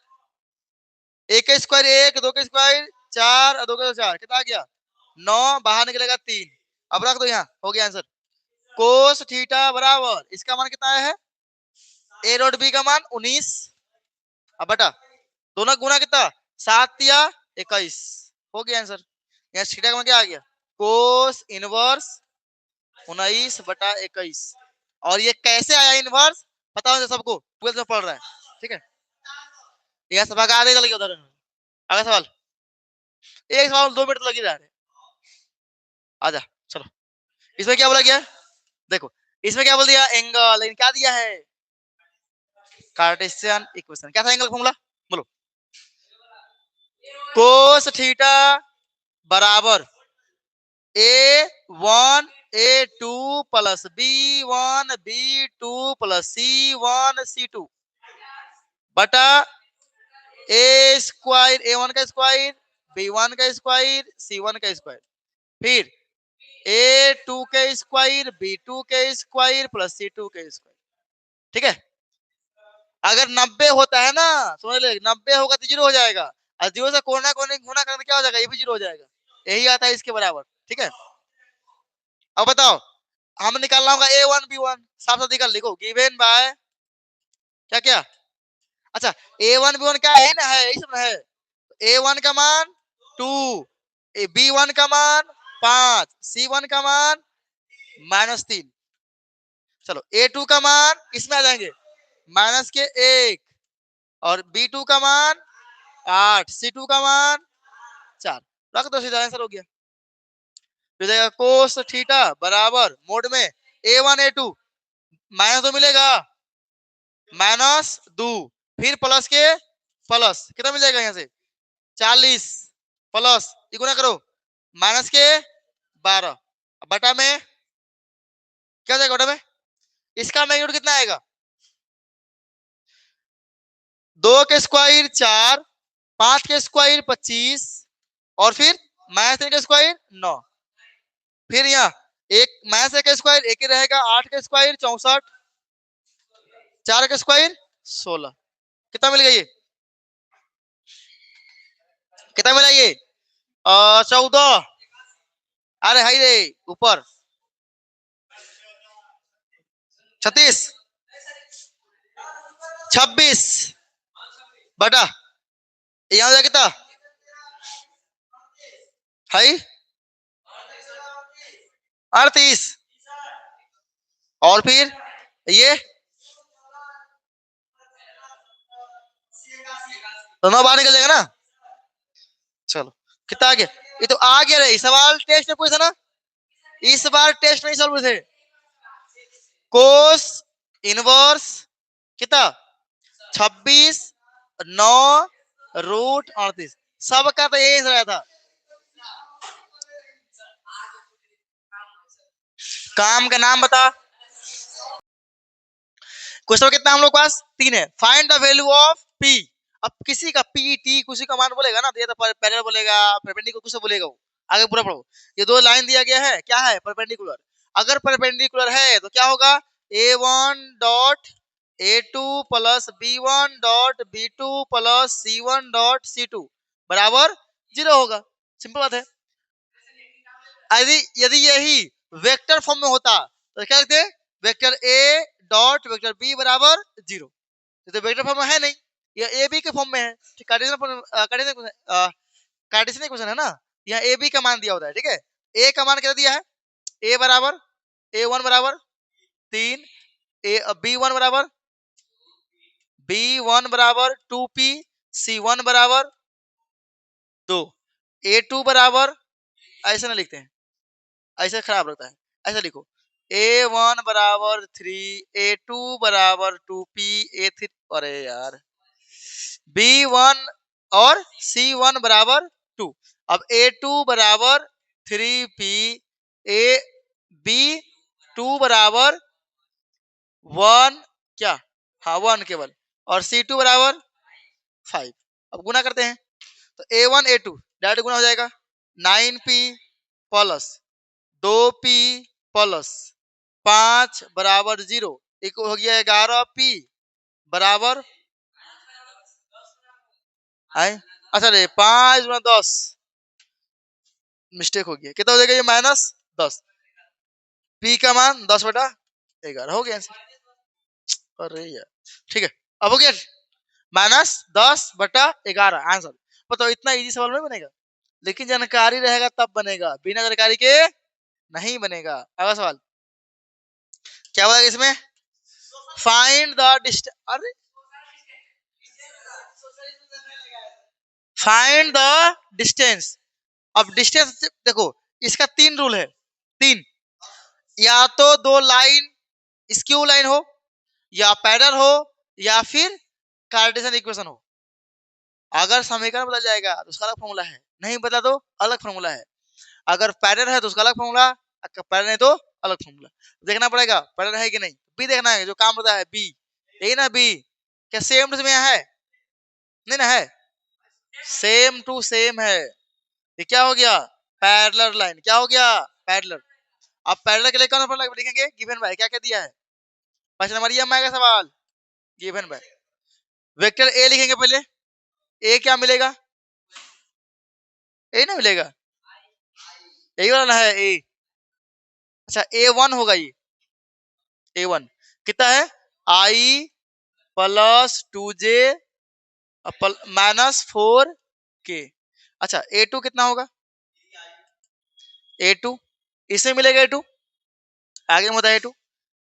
1 का स्क्वायर 1, 2 का स्क्वायर 4 और 2 का 4 कितना आ गया? 9, बाहर निकलेगा 3। अब रख दो यहाँ, हो गया आंसर। कोस थीटा बराबर इसका मान कितना आया है? ए डॉट बी का मान 19, अब बटा दोनों गुना कितना? 7 या 21, हो गया आंसर। यहाँ थीटा का मान क्या आ गया? कोस इनवर्स 19 बटा 21। और ये कैसे आया इनवर्स पता हो सबको, 12th में पढ़ रहा है, ठीक है। यह सब भगा देगा लगे उधर। अगला सवाल, एक सवाल 2 मिनट लग ही रहा है। आजा चलो, इसमें क्या बोला गया? देखो इसमें क्या बोल दिया? एंगल, लेकिन क्या दिया है? Cartesian equation. क्या था एंगल फॉर्मूला? बोलो। कोस थीटा बराबर A1 A2 plus B1 B2 plus C1 C2 बटा ए स्क्वायर A1 का स्क्वायर B1 का स्क्वायर C1 का स्क्वायर, फिर A2 के स्क्वायर B2 के स्क्वायर प्लस C2 के स्क्वायर, ठीक है। अगर 90 होता है ना, समझ ले 90 होगा तो 0 हो जाएगा, और 0 से कोना कोने गुना करने क्या हो जाएगा? ये भी 0 हो जाएगा। यही आता है इसके बराबर, ठीक है। अब बताओ हम निकालना होगा A1 B1, साफ साफ निकाल, लिखो गिवन बाय क्या क्या। अच्छा A1 B1 क्या है ना, है इसमें है। A1 का मान 2, B1 का मान 5, C1 का मान -3। चलो A2 का मान इसमें आ जाएंगे माइनस के 1, और B2 का मान 8, C2 का मान 4। रख दो, सीधा आंसर हो गया। तो जाएगा कोस थीटा बराबर मोड में A1 A2 माइनस 2 मिलेगा, -2, फिर प्लस के प्लस कितना मिल जाएगा? यहाँ से 40 प्लस ये गुना करो माइनस के 12 बटा में क्या जाएगा? बटा में इसका मैग्नीट्यूड कितना आएगा? 2 के स्क्वायर 4, 5 के स्क्वायर 25, और फिर -3 के स्क्वायर 9, फिर यहाँ एक -1 का स्क्वायर एक ही रहेगा, 8 का स्क्वायर 64, 4 का स्क्वायर 16। कितना मिल गया? ये कितना मिला? ये 14। अरे हाई रे ऊपर 36, 26 बटा यहाँ हो जाएगा कितना? हाई 38, और फिर ये दोनों बाहर निकल जाएगा ना। चलो कितना आ गया, ये तो आ गया रे, सवाल टेस्ट में पूछा ना, इस बार टेस्ट नहीं सॉल्व थे। कोस इनवर्स कितना 26 9 रूट 38, सबका तो यही रहा था। काम का नाम बता। क्वेश्चन कितना हम लोग पास 3 है। Find the value of P. अब किसी का पी टी किसी का मान बोलेगा ना, तो ये तो पैरेलल बोलेगा, परपेंडिकुलर कुछ बोलेगा वो। आगे पूरा पढ़ो। ये दो लाइन दिया गया है, क्या है परपेंडिकुलर। अगर परपेंडिकुलर है तो क्या होगा, a1 dot a2 plus b1 dot b2 plus c1 dot c2 बराबर 0 होगा। सिंपल बात है। यदि यदि यही वेक्टर फॉर्म में होता तो क्या लिखते, vector A dot vector B बराबर 0। तो वेक्टर फॉर्म में है नहीं, ये ए बी के फॉर्म में है। कार्टेशियन क्वेश्चन है ना, यहाँ ए बी का मान दिया होता है, ठीक है। ए का मान क्या दिया है, ए बराबर a1 बराबर 3, ए b1 बराबर b1 बराबर 2p, c1 बराबर 2, a2 बराबर, ऐसे ना लिखते हैं, ऐसे खराब लगता है, ऐसा लिखो a1 बराबर 3, a2 बराबर 2p, a3, अरे यार b1 और c1 बराबर 2। अब a2 बराबर 3p, a b2 बराबर 1, क्या, हाँ 1 केवल, और c2 बराबर 5। अब गुना करते हैं तो a1 a2 डायरेक्ट गुना हो जाएगा, 9p प्लस 2p प्लस 5 बराबर 0, एक हो गया 11p बराबर है। अच्छा रे 5 गुना 10, मिस्टेक हो गया, कितना हो जाएगा ये -10। p का मान 10/11 हो गया आंसर। अरे यार ठीक है, अब हो गया -10/11 आंसर। बताओ इतना इजी सवाल नहीं बनेगा, लेकिन जानकारी रहेगा तब बनेगा, बिना जानकारी के नहीं बनेगा। अगला सवाल क्या बोला इसमें, फाइंड द डिस्टेंस, अरे फाइंड द डिस्टेंस। अब डिस्टेंस देखो, इसका 3 रूल है, 3, या तो दो लाइन स्क्यू लाइन हो, या पैरेलल हो, या फिर कार्टेशियन इक्वेशन हो। अगर समीकरण बदल जाएगा तो उसका अलग फॉर्मूला है, नहीं बदला तो अलग फॉर्मूला है। अगर पैरेलल है तो उसका अलग फॉर्मूला, पैरेलल नहीं तो अलग फॉर्मूला। देखना पड़ेगा पैरेलल है कि नहीं, बी देखना है, जो काम होता है बी, यही ना बी, क्या सेम टू सेम है, नहीं ना है, सेम टू सेम है। ये क्या हो गया, पैरेलल लाइन, क्या हो गया पैरेलल। अब पैरेलल के लिए कौन फॉर्मूला लिखेंगे, गिवन बाय, क्या क्या दिया है 5 नंबर ये का सवाल, गिवन बाय वेक्टर ए लिखेंगे पहले, ए क्या मिलेगा, ए ना मिलेगा, यही वाला है ए। अच्छा a1 होगा, ये a1 कितना है, i प्लस 2j -4k। अच्छा a2 कितना होगा, a2 इसमें मिलेगा, a2 आगे में होता है a2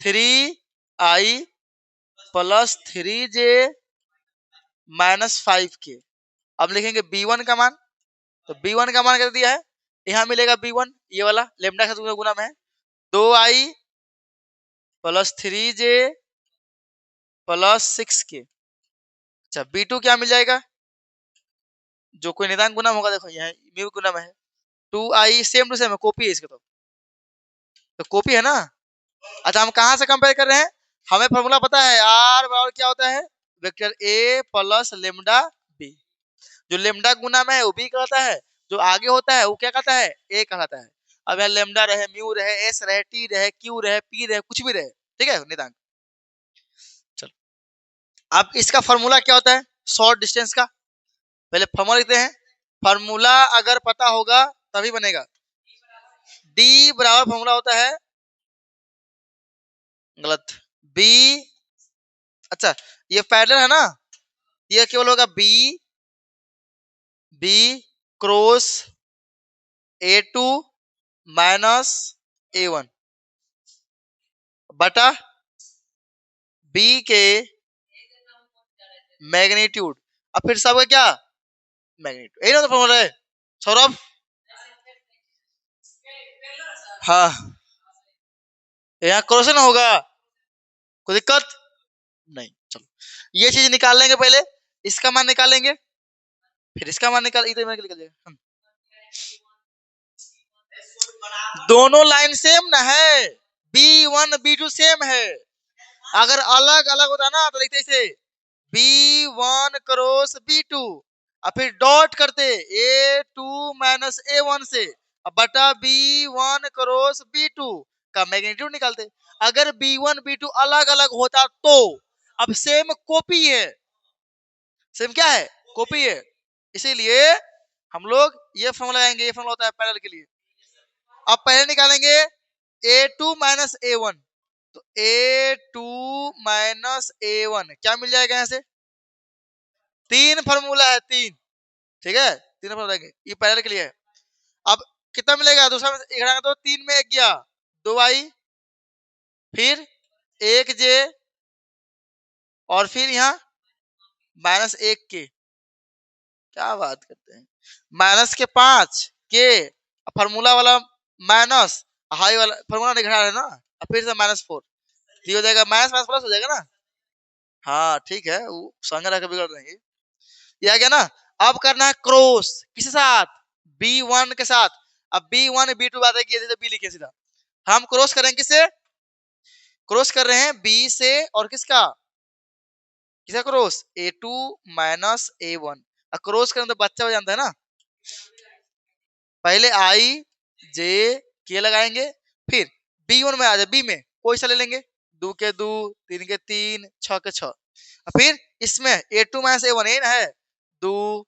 3i plus 3j -5k। अब लिखेंगे b1 का मान, तो b1 का मान क्या दिया है, यहाँ मिलेगा b1, ये वाला लेमडा का गुना में है, 2i plus 3j plus 6k। अच्छा b2 क्या मिल जाएगा, जो कोई निदान गुना होगा, देखो यहाँ म्यू गुना में है, 2i सेम टू सेम है, कॉपी है इसके, तो कॉपी है ना। अच्छा हम कहाँ से कंपेयर कर रहे हैं, हमें फॉर्मूला पता है, आर बराबर क्या होता है, vector A plus lambda B. जो लेमडा गुना में है वो बी कहलाता है, जो आगे होता है वो क्या कहता है, ए कहलाता है। अब यहाँ लेमडा रहे, म्यू रहे, एस रहे, टी रहे, क्यू रहे, पी रहे, कुछ भी रहे, ठीक है निदान। चलो अब इसका फॉर्मूला क्या होता है शॉर्ट डिस्टेंस का, पहले फॉर्मूला लिखते हैं। फॉर्मूला अगर पता होगा तभी बनेगा, डी बराबर फॉर्मूला होता है, गलत, बी, अच्छा ये पैरेलल है ना, ये केवल होगा B, B cross a2 minus a1। बटा बी के मैग्नीट्यूड। अब फिर सबका क्या मैग्नीट्यूड, यही ना तो फॉर्मूला है सौरभ। हाँ, यहाँ क्वेश्चन होगा, कोई दिक्कत नहीं। चलो ये चीज निकाल लेंगे पहले, इसका मान निकालेंगे, फिर इसका मान निकाल, इधर में निकल जाएगा। दोनों लाइन सेम ना है, B1 B2 सेम है। अगर अलग अलग होता ना तो लिखते इसे B1 क्रॉस B2 और फिर डॉट करते A2 माइनस A1 से बटा B1 क्रॉस B2 का मैग्नीट्यूड निकालते। अगर B1 B2 अलग अलग होता तो, अब सेम कॉपी है, सेम क्या है कॉपी है, इसीलिए हम लोग ये फॉर्मूला लगाएंगे। ये फॉर्मूला होता है पैरेलल के लिए। अब पहले निकालेंगे A2 माइनस A1, तो A2 माइनस A1 क्या मिल जाएगा यहाँ से, तीन फॉर्मूला है, तीन, ठीक है, तीन फॉर्मूला लेंगे, ये पैरेलल के लिए है। अब कितना मिलेगा, दूसरा में एक घटाएंगे तो तीन में एक गया, 2i, फिर 1j, और फिर यहाँ माइनस 1k, क्या बात करते हैं, माइनस के 5 के, फॉर्मूला वाला माइनस, हाई वाला फॉर्मूला नहीं घटा रहे ना, अब फिर से -4, ये हो जाएगा माइनस माइनस प्लस हो जाएगा ना। हाँ ठीक है, वो संग रह के बिगड़ रहे हैं। ये आ गया ना। अब करना है क्रॉस, किसके साथ, B1 के साथ। अब B1 B2 बात है कि जैसे B लिखे सीधा, हम क्रॉस करेंगे किससे, क्रॉस कर रहे हैं B से, और किसका, किसका cross, A2 minus A1। Cross करें तो बच्चा हो जानता है ना, पहले I J K लगाएंगे, फिर B1 में आ जाए, B में कोई सा ले लेंगे, 2 के 2, 3 के 3, 6 के 6, फिर इसमें A2 माइनस A1 ये ना है, 2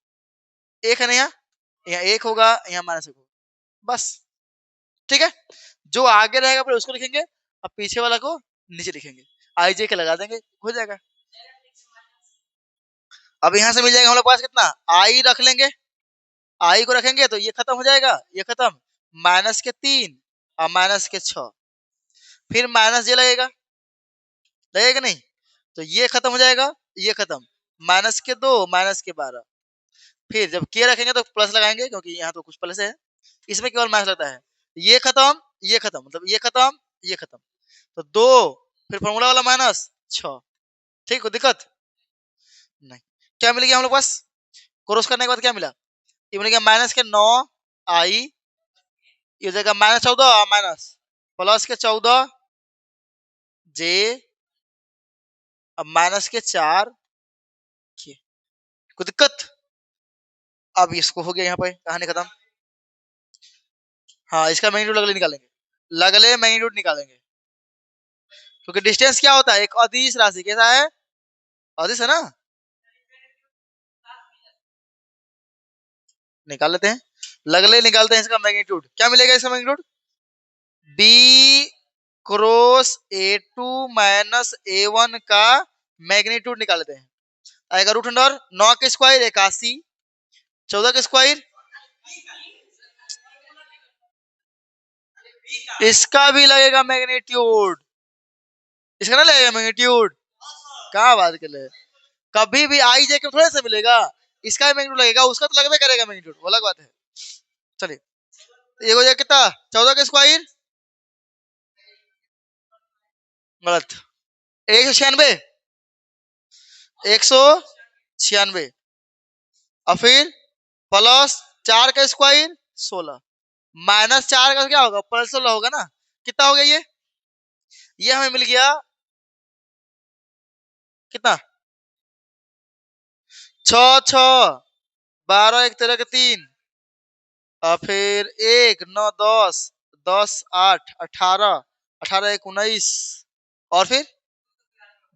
एक है ना, यहाँ एक होगा, यहाँ माइनस 1 होगा, बस ठीक है। जो आगे रहेगा फिर उसको लिखेंगे, अब पीछे वाला को नीचे लिखेंगे, आई जे के लगा देंगे, हो जाएगा। अब यहाँ से मिल जाएगा हम लोग पास कितना, आई रख लेंगे, आई को रखेंगे तो ये खत्म हो जाएगा, ये खत्म, माइनस के 3 और माइनस के 6, फिर माइनस जे लगेगा, लगेगा नहीं, तो ये खत्म हो जाएगा, ये खत्म, माइनस के 2 माइनस के 12, फिर जब के रखेंगे तो प्लस लगाएंगे क्योंकि यहाँ तो कुछ प्लस है, इसमें केवल माइनस लगता है, ये खत्म, ये खत्म, मतलब ये खत्म, ये खत्म, तो 2, फिर फॉर्मूला वाला माइनस 6, ठीक हो, दिक्कत नहीं। क्या मिल गया हम लोग पास, क्रॉस करने के बाद क्या मिला, ये मिल गया माइनस के 9 आई, ये हो जाएगा -14 माइनस प्लस के 14 जे, अब माइनस के 4 के, कोई दिक्कत। अब इसको हो गया यहाँ पे कहानी खत्म। हाँ इसका मैग्नीट्यूड लगले निकालेंगे, लगले मैग्नीट्यूड निकालेंगे, क्योंकि डिस्टेंस क्या होता है, एक अदिश राशि, कैसा है, अदिश है ना, निकाल लेते हैं, लगले निकालते हैं इसका मैग्नीट्यूड, क्या मिलेगा इसका magnitude, B cross A2 minus A1 का मैग्नीट्यूड निकाल लेते हैं, आएगा रूट अंडर 9 के स्क्वायर 81, 14 के स्क्वायर, इसका भी लगेगा मैग्नीट्यूड, इसका ना लगेगा मैग्नीट्यूड, क्या बात कर ले, कभी भी आई जे के थोड़े से मिलेगा, इसका भी मैग्नीट्यूड लगेगा, उसका तो लगबे करेगा मैग्नीट्यूड, वो अलग बात है। चलिए ये हो जाएगा कितना, 14 के स्क्वायर, गलत, 196, 196, और फिर प्लस 4 का स्क्वायर 16, माइनस 4 का क्या होगा, प्लस 16 होगा ना, कितना हो गया ये हमें मिल गया कितना, 6 6 12 1 13 के 3, और फिर 1 9 10 10 8 18 18 1 19, और फिर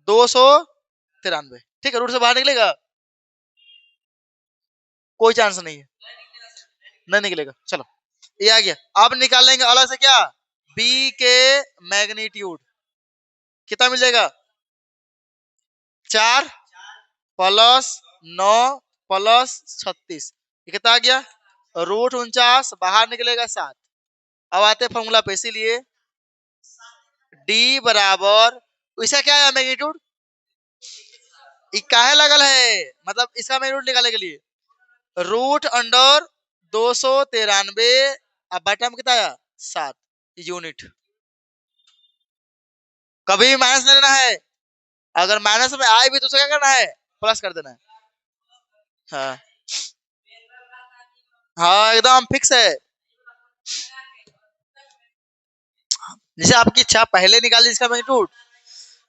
293, ठीक है, रूट से बाहर निकलेगा, कोई चांस नहीं है, नहीं निकलेगा। चलो ये आ गया, अब निकालेंगे अलग से क्या, B के मैग्नीट्यूड, कितना मिल जाएगा, 4 प्लस 9 प्लस 36, ये कितना आ गया, √49, बाहर निकलेगा 7। अब आते फॉर्मूला पे, इसीलिए डी बराबर, इसका क्या है मैग्नीट्यूड, काहे लगल है, मतलब इसका मैग्नीट्यूड निकालने के लिए रूट अंडर 293, अब बटा में कितना आया 7 यूनिट। कभी भी माइनस लेना है, अगर माइनस में आए भी तो उसे क्या करना है, प्लस कर देना है। हाँ हाँ एकदम फिक्स है, जैसे आपकी इच्छा, पहले निकाल लीजिए इसका मैग्नीट्यूड।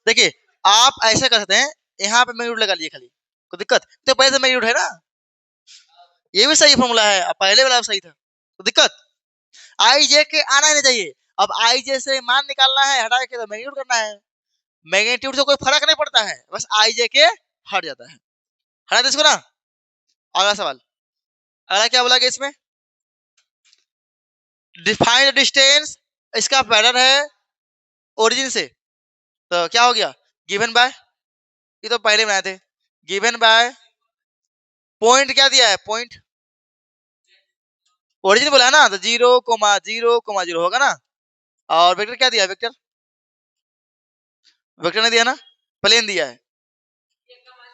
देखिए आप ऐसे कर सकते हैं, यहाँ पे मैग्नीट्यूड लगा लिए खाली, कोई दिक्कत तो पहले से मैग्नीट्यूड है ना, ये भी सही फॉर्मूला है, अब पहले वाला सही था, तो दिक्कत आई जे के आना ही नहीं चाहिए। अब आई जे से मान निकालना है, हटा के तो मैग्नीट्यूड करना है, मैग्नीट्यूड से कोई फर्क नहीं पड़ता है, बस आई जे के हट जाता है, हटा दे इसको ना। अगला सवाल, अगला क्या बोला गया इसमें, डिफाइन डिस्टेंस, इसका पैटर्न है ओरिजिन से, तो क्या हो गया, गिवन बाय, ये तो पहले बनाए थे, गिवन बाय पॉइंट क्या दिया है, पॉइंट ओरिजिन बोला है ना, तो 0,0,0 होगा ना, और वेक्टर क्या दिया है, वेक्टर वेक्टर नहीं दिया ना, प्लेन दिया है,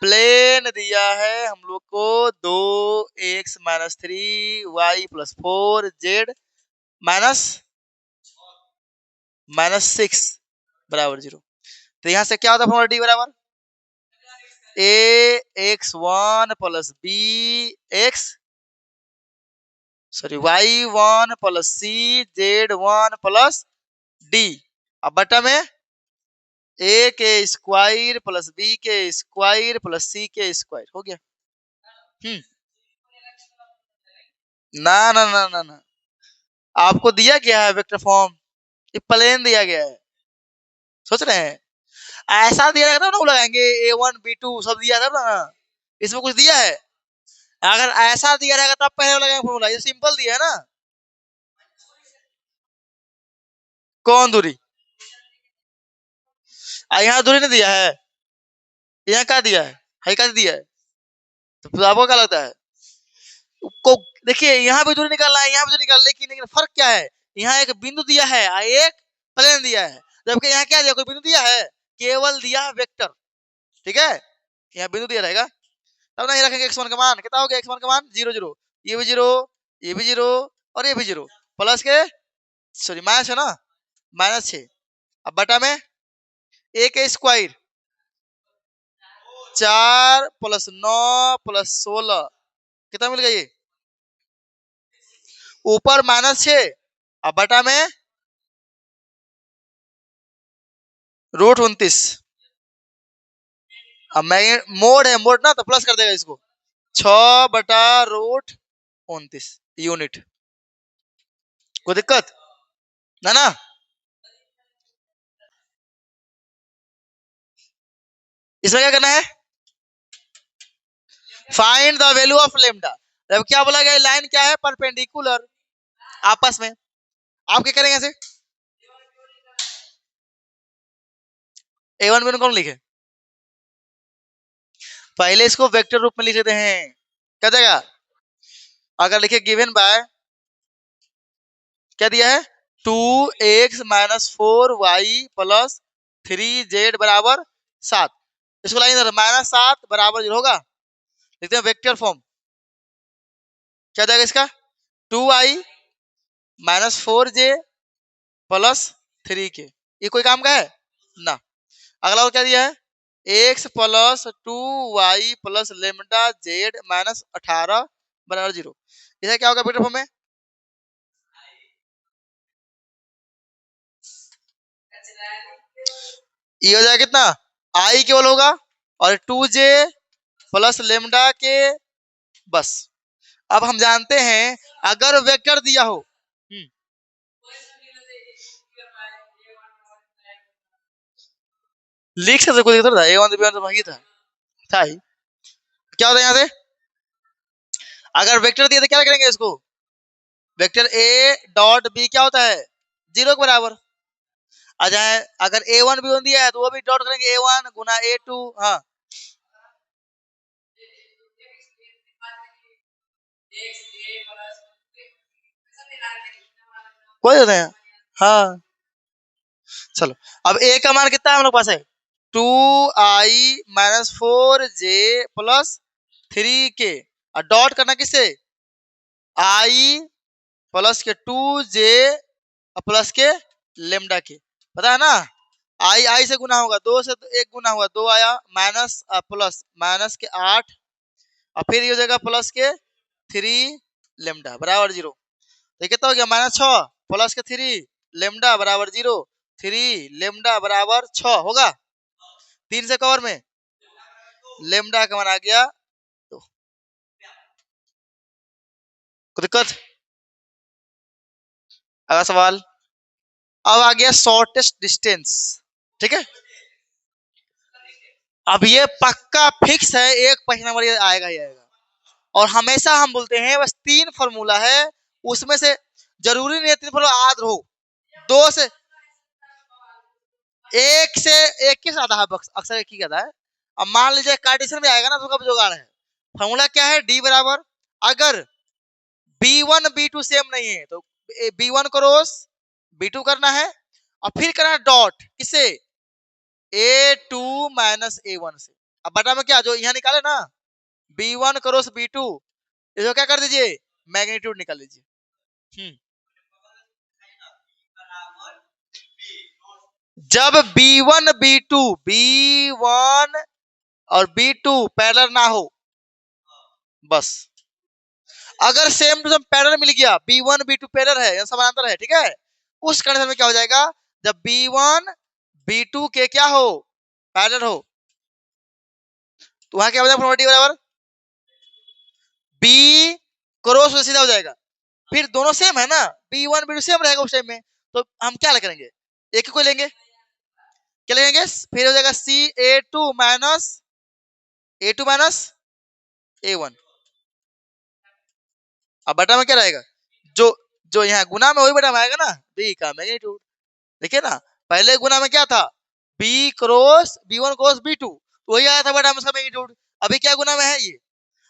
प्लेन दिया है हम लोग को 2x-3y+4 z -6 बराबर 0, तो यहाँ से क्या होता है फॉर्मूला, डी बराबर ax1 + bx sorry y1 + c z1 + d, अब बटा में a के स्क्वायर + b के स्क्वायर + c के स्क्वायर हो गया। ना ना ना ना ना, आपको दिया गया है वेक्टर फॉर्म, ये प्लेन दिया गया है, सोच रहे हैं ऐसा दिया रहता ना, लगाएंगे a1 b2 सब दिया था ना, इसमें कुछ दिया है, अगर ऐसा दिया रहेगा तब पहले लगाएंगे फॉर्मूला, ये सिंपल दिया है ना। कौन दूरी, यहाँ दूरी नहीं दिया है, यहाँ क्या दिया है क्या दिया है, तो फिर आपको क्या लगता है, को देखिए यहाँ भी दूरी निकालना है, यहाँ भी दूरी निकालना, लेकिन फर्क क्या है, यहाँ एक बिंदु दिया है, एक प्लेन दिया है, जबकि यहाँ क्या दिया, कोई बिंदु दिया है, केवल दिया वेक्टर, ठीक है, यहाँ बिंदु दिया रहेगा, तब नहीं रखेंगे x1 का मान, कितना हो गया x1 का मान 0 0, ये भी 0, ये भी 0 और ये भी 0, प्लस के सॉरी माइनस है ना, -6, अब बटा में a के स्क्वायर 4 + 9 + 16, कितना मिल गया ये, ऊपर -6, अब बटा में √29, अब मैं मोड है, मोड ना तो प्लस कर देगा इसको, 6/√29 यूनिट, कोई दिक्कत ना ना। इसमें क्या करना है, find the value of lambda, अब क्या बोला गया, लाइन क्या है, परपेंडिकुलर आपस में, आप क्या करेंगे ऐसे, a1 b1 कौन लिखे, पहले इसको वेक्टर रूप में लिख देते हैं, क्या देगा, अगर लिखे गिवन बाय क्या दिया है 2x-4y + 3z = 7, इसको लाइन -7 बराबर 0 होगा, लिखते हैं वेक्टर फॉर्म, क्या जाएगा इसका 2i -4j + 3k, ये कोई काम का है ना। अगला और क्या दिया है, x + 2y + λz -18 बराबर 0, इसे क्या होगा वेक्टर फॉर्म में, ये हो जाएगा कितना, i केवल होगा और 2j + λ के, बस। अब हम जानते हैं अगर वेक्टर दिया हो, लिख सकते कोई दिक्कत था, a1 b1 तो वही था ही, क्या होता है यहाँ से, अगर वेक्टर दिया तो क्या करेंगे इसको, वेक्टर a डॉट b क्या होता है 0 के बराबर, आ जाए अगर a1 b1 दिया है तो वो भी डॉट करेंगे a1 गुना a2, हाँ कोई होता है, हाँ चलो अब ए का मान कितना है हम लोग पास है 2i-4j+3k और डॉट करना किससे i प्लस के 2j प्लस के लेमडा के पता है ना आई से गुना होगा 2 से 1 गुना होगा 2 आया माइनस प्लस माइनस के 8 और फिर ये हो जाएगा प्लस के 3 लेमडा बराबर 0 तो ये कितना हो गया -6 प्लस के 3 लेमडा बराबर 0 3 लेमडा बराबर 6 होगा 3 से कवर में लेमडा का मान आ गया तो कोई दिक्कत अगला सवाल अब आ गया शॉर्टेस्ट डिस्टेंस ठीक है अब ये पक्का फिक्स है एक पहला नंबर ये आएगा ही आएगा और हमेशा हम बोलते हैं बस 3 फॉर्मूला है उसमें से जरूरी नहीं है 3 फॉर्मूला याद हो 2 से एक के साथ अक्सर एक ही कहता है अब मान लीजिए कार्टेशियन में आएगा ना तो कब जुगाड़ है फॉर्मूला क्या है डी बराबर अगर b1 b2 सेम नहीं है तो b1 क्रॉस b2 करना है और फिर करना है डॉट किससे a2 माइनस a1 से अब बटा में क्या जो यहाँ निकाले ना b1 क्रॉस b2 इसको क्या कर दीजिए मैग्नीट्यूड निकाल लीजिए जब b1 b1 और b2 पैरेलल ना हो बस अगर सेम टू सेम पैरेलल मिल गया b1 b2 पैरेलल है या समानांतर है ठीक है उस कंडीशन में क्या हो जाएगा जब b1 b2 के क्या हो पैरेलल हो तो वहां क्या हो जाएगा प्रॉपर्टी बराबर b क्रॉस सीधा हो जाएगा फिर दोनों सेम है ना b1 b2 सेम रहेगा उस टाइम में तो हम क्या करेंगे एक ही को लेंगे क्या लेंगे फिर हो जाएगा a2 माइनस a1 अब बटा में क्या रहेगा जो जो यहाँ गुना में वही बटा में आएगा ना b का मैग्नीट्यूड देखिए ना पहले गुना में क्या था b cross b1 cross b2 वही आया था बटा में उसका मैग्नीट्यूड अभी क्या गुना में है ये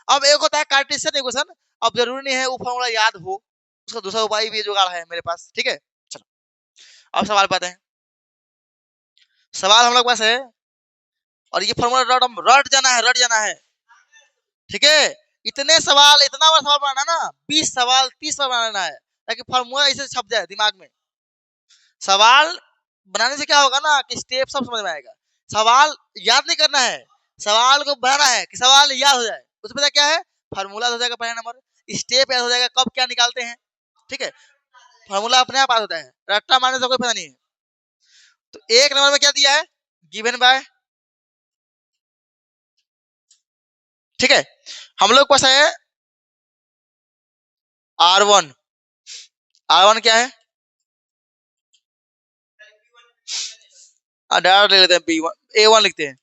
अब एक होता है कार्टेशियन इक्वेशन अब जरूरी नहीं है वो फॉर्मूला याद हो उसका दूसरा उपाय भी जुगाड़ है मेरे पास ठीक है चलो अब सवाल पाते हैं सवाल हम लोग पास है और ये फॉर्मूला रट जाना है ठीक है इतने सवाल इतना बड़ा सवाल बनाना ना 20 सवाल 30 सवाल बनाना है ताकि फॉर्मूला ऐसे छप जाए दिमाग में सवाल बनाने से क्या होगा ना कि स्टेप सब समझ में आएगा सवाल याद नहीं करना है सवाल को बनाना है कि सवाल याद हो जाए उसमें क्या है फार्मूला हो जाएगा पहला नंबर स्टेप याद हो जाएगा कब क्या निकालते हैं ठीक है फार्मूला अपने आप याद होता है रट्टा मारने से कोई पता नहीं है तो एक नंबर में क्या दिया है गिवन बाय ठीक है हम लोग पास है R1 क्या है डायरेक्ट ले लेते हैं B1 A1 लिखते हैं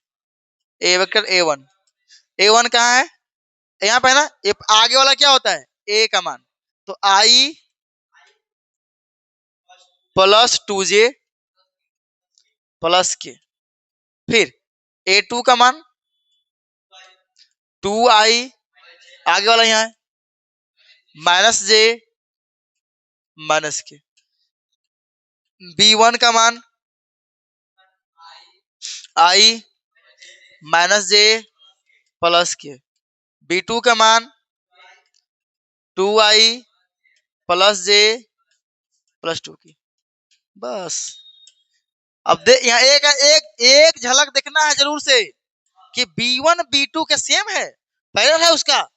A वेक्टर A1 कहाँ है यहाँ पे है ना ये आगे वाला क्या होता है A का मान तो I प्लस 2j प्लस के फिर A2 का मान 2i आगे वाला यहाँ है माइनस j माइनस के B1 का मान i माइनस j प्लस के B2 का मान 2i प्लस j प्लस 2 की बस अब यहाँ एक झलक देखना है जरूर से कि B1 B2 के सेम है पैरेलल है उसका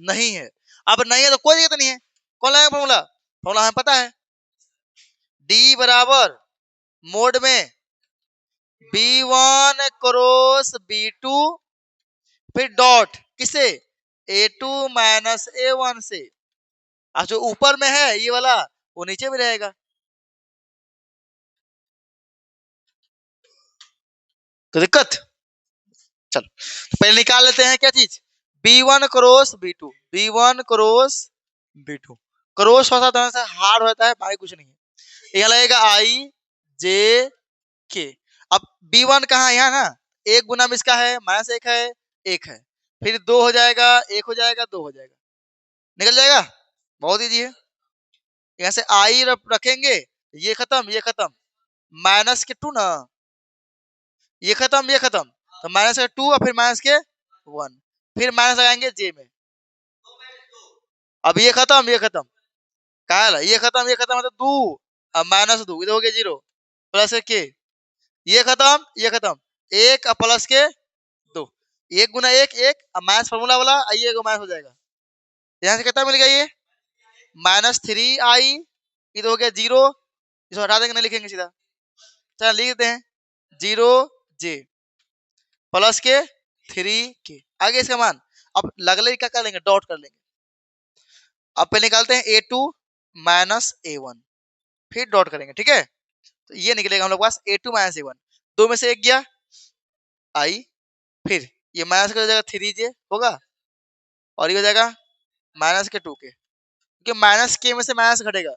नहीं है अब नहीं है तो कोई दिक्कत नहीं है कौन लगाएगा फॉर्मूला हमें पता है D बराबर मोड में B1 क्रॉस B2 फिर डॉट किसे A2 माइनस A1 से और जो ऊपर में है ये वाला वो नीचे भी रहेगा तो दिक्कत चलो तो पहले निकाल लेते हैं क्या चीज B1 क्रॉस B2 क्रॉस होता है हार्ड होता है भाई कुछ नहीं है यहाँ लगेगा I J K अब B1 कहाँ यहाँ ना एक गुना में इसका है माइनस एक है फिर 2 हो जाएगा 1 हो जाएगा 2 हो जाएगा निकल जाएगा बहुत ईजी है यहाँ से I रखेंगे ये खत्म माइनस के 2 ना, ये खत्म तो माइनस के 2 और फिर माइनस के 1, फिर माइनस लगाएंगे जे में। अब ये खत्म काल ये खत्म मतलब 2 अब माइनस 2 इधर हो गया 0 प्लस के ये खत्म 1 और प्लस के 2, 1 गुना 1 1 अब माइनस फार्मूला वाला आइए माइनस हो जाएगा। यहाँ से कितना मिल गया ये -3i, इधर हो गया 0, इसको हटा देंगे, नहीं लिखेंगे सीधा, चल लिख देते हैं 0j प्लस के 3k आगे इसका मान। अब लगले क्या कर लेंगे, डॉट कर लेंगे। अब पे निकालते हैं a2 माइनस a1, फिर डॉट करेंगे, ठीक है। तो ये निकलेगा हम लोग पास a2 माइनस a1, दो में से एक गया i, फिर ये माइनस का हो जाएगा 3j होगा और ये हो जाएगा माइनस के 2k, क्योंकि माइनस के में से माइनस घटेगा,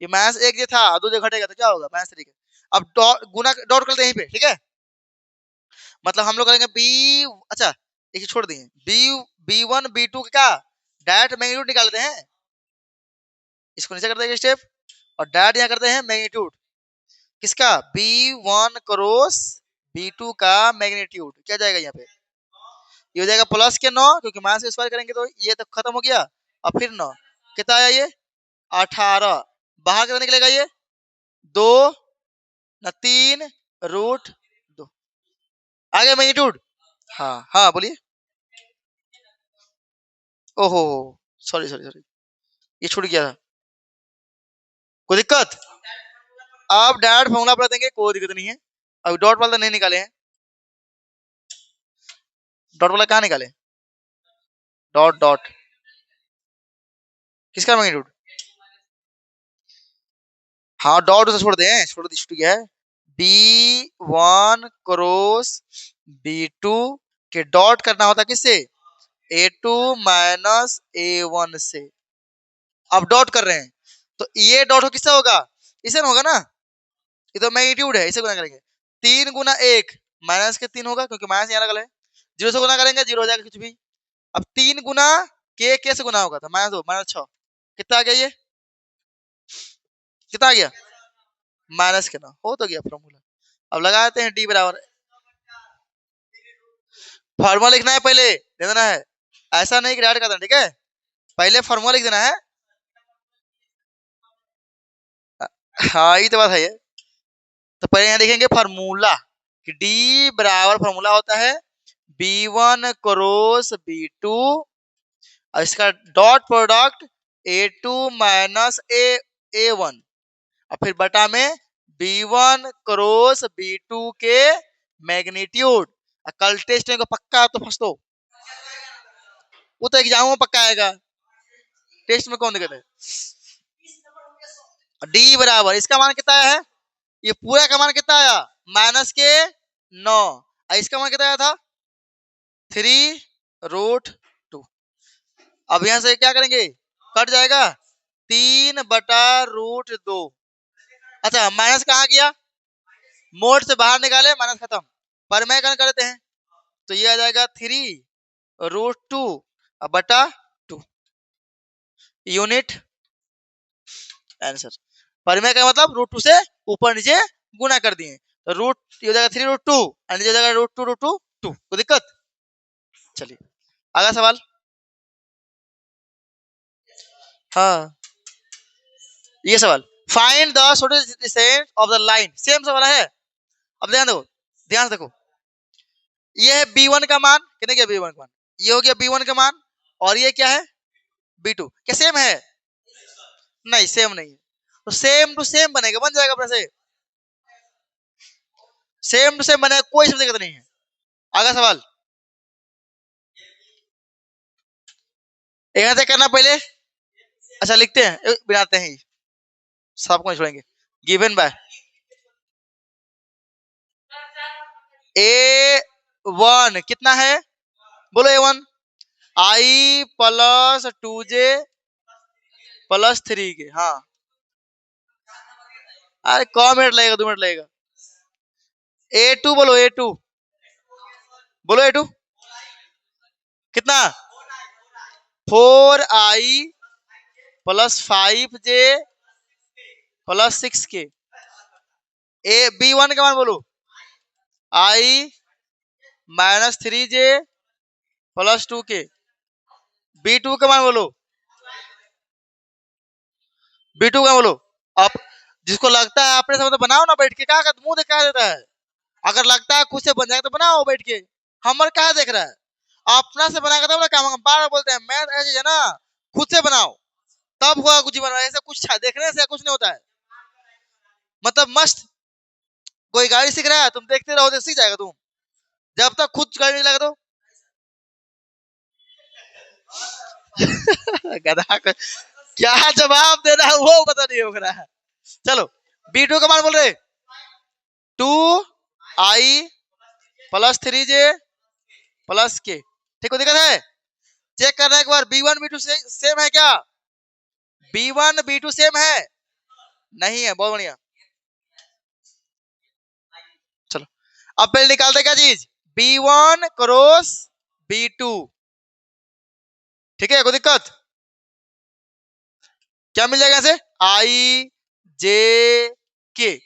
ये माइनस 1 जो था 2 जो घटेगा तो क्या होगा -3k। अब गुना डॉट करते हैं यहीं पे, ठीक है। मतलब हम लोग करेंगे बी, अच्छा एक चीज छोड़ दिए, b1 b2 का डायरेक्ट मैग्नीट्यूड निकालते हैं, इसको नीचे कर देंगे स्टेप और डायरेक्ट यहाँ करते हैं मैग्नीट्यूड किसका, b1 क्रॉस b2 का मैग्नीट्यूड क्या जाएगा यहाँ पे, ये हो जाएगा प्लस के 9, क्योंकि माइनस के स्क्वायर करेंगे तो ये तो खत्म हो गया, और फिर 9 कितना आया ये 18, बाहर कितना निकलेगा ये 2 ना 3√2 आ गया मैग्नीट्यूड। हाँ हाँ बोलिए, ओहो सॉरी ये छूट गया था, कोई दिक्कत। अब डायरेक्ट फॉर्मूला पढ़ा देंगे, कोई दिक्कत नहीं है। अब डॉट वाला तो नहीं निकाले हैं, डॉट वाला कहाँ निकाले, डॉट किसका मैग्नीट्यूड, हाँ डॉट से छोड़ दें, छूट गया है, b1 क्रॉस b2 के डॉट करना होता किससे, a2 माइनस a1 से। अब डॉट कर रहे हैं तो ये डॉट हो किससे होगा, इसे ना होगा ना, ये तो मैग्नीट्यूड है, इसे गुना करेंगे 3 गुना 1 माइनस के 3 होगा, क्योंकि माइनस यहाँ लगा है, 0 से गुना करेंगे 0 हो जाएगा कुछ भी। अब 3 गुना के से गुना होगा तो -2 -6 कितना आ गया, ये कितना आ गया माइनस के 9, हो तो गया फॉर्मूला। अब लगा देते हैं d बराबर, फॉर्मूला लिखना है पहले दे देना है, ऐसा नहीं कि डायरेक्ट कर देना, ठीक है, पहले फॉर्मूला लिख देना है। हाँ ये तो बात है ये, तो पहले यहाँ लिखेंगे फार्मूला कि d बराबर फार्मूला होता है b1 क्रॉस b2 और इसका dot product a2 minus a1 और फिर बटा में b1 क्रॉस b2 के मैग्नीट्यूड। कल टेस्ट में पक्का तो फंस दो, वो तो एग्जाम में पक्का आएगा, टेस्ट में कौन दिक्कत है। d बराबर इसका मान कितना है, ये पूरा का मान कितना आया माइनस के 9 और इसका मान कितना आया था 3√2। अब यहां से क्या करेंगे, कट जाएगा 3/√2। अच्छा माइनस कहाँ गया, मोड से बाहर निकाले माइनस खत्म, पर मैं कर देते हैं तो ये आ जाएगा 3√2 बटा 2 यूनिट आंसर। परिमेय का मतलब √2 से ऊपर नीचे गुना कर दिए तो रूट ये हो जाएगा 3√2 और नीचे हो जाएगा √2 कोई दिक्कत। चलिए अगला सवाल, हाँ ये सवाल, find the shortest distance of the line, same सवाल है। अब ध्यान से देखो, ये है b1 का मान, कितने गया b1 का मान, ये हो गया b1 का मान और ये क्या है b2, क्या सेम है, नहीं सेम नहीं है, तो सेम टू सेम बनेगा, बन जाएगा अपने से, सेम टू सेम बनेगा, कोई इसमें दिक्कत नहीं है। अगला सवाल, यहाँ से करना पहले, अच्छा लिखते हैं बनाते हैं, सबको छोड़ेंगे, गिवन बाय a1 कितना है, बोलो a1 i plus 2j plus 3k, हाँ अरे कौ मिनट लगेगा, 2 मिनट लगेगा। a2 बोलो a2, बोलो a2 कितना 4i plus 5j plus 6k, B1 का मान बोलो, I -3J + 2K। B2 का मान बोलो, B2 का बोलो। आप जिसको लगता है अपने से बनाओ ना बैठ के, क्या मुंह दिखा देता है। अगर लगता है खुद से बन जाएगा तो बनाओ बैठ के, हमर कहा देख रहा है। अपना से बनाएगा तब ना काम, हम बार बोलते हैं मैथ ऐसे है ना, खुद से बनाओ तब हुआ कुछ बना, ऐसा कुछ देखने से कुछ नहीं होता है। मतलब मस्त कोई गाड़ी सीख रहा है, तुम देखते रहो तो सीख जाएगा तुम, जब तक खुद गाड़ी नहीं लगा तो। गधा क्या जवाब देना है वो पता नहीं हो रहा है। चलो B2 का मान बोल रहे 2I + 3J + K। ठीक हो, दिक्कत है? चेक करना एक बार B1 B2 सेम है क्या? B1 B2 सेम है? नहीं है, बहुत बढ़िया। चलो अब पहले निकालते क्या चीज, B1 क्रॉस B2। ठीक है, कोई दिक्कत? क्या मिल जाएगा ऐसे, I J K।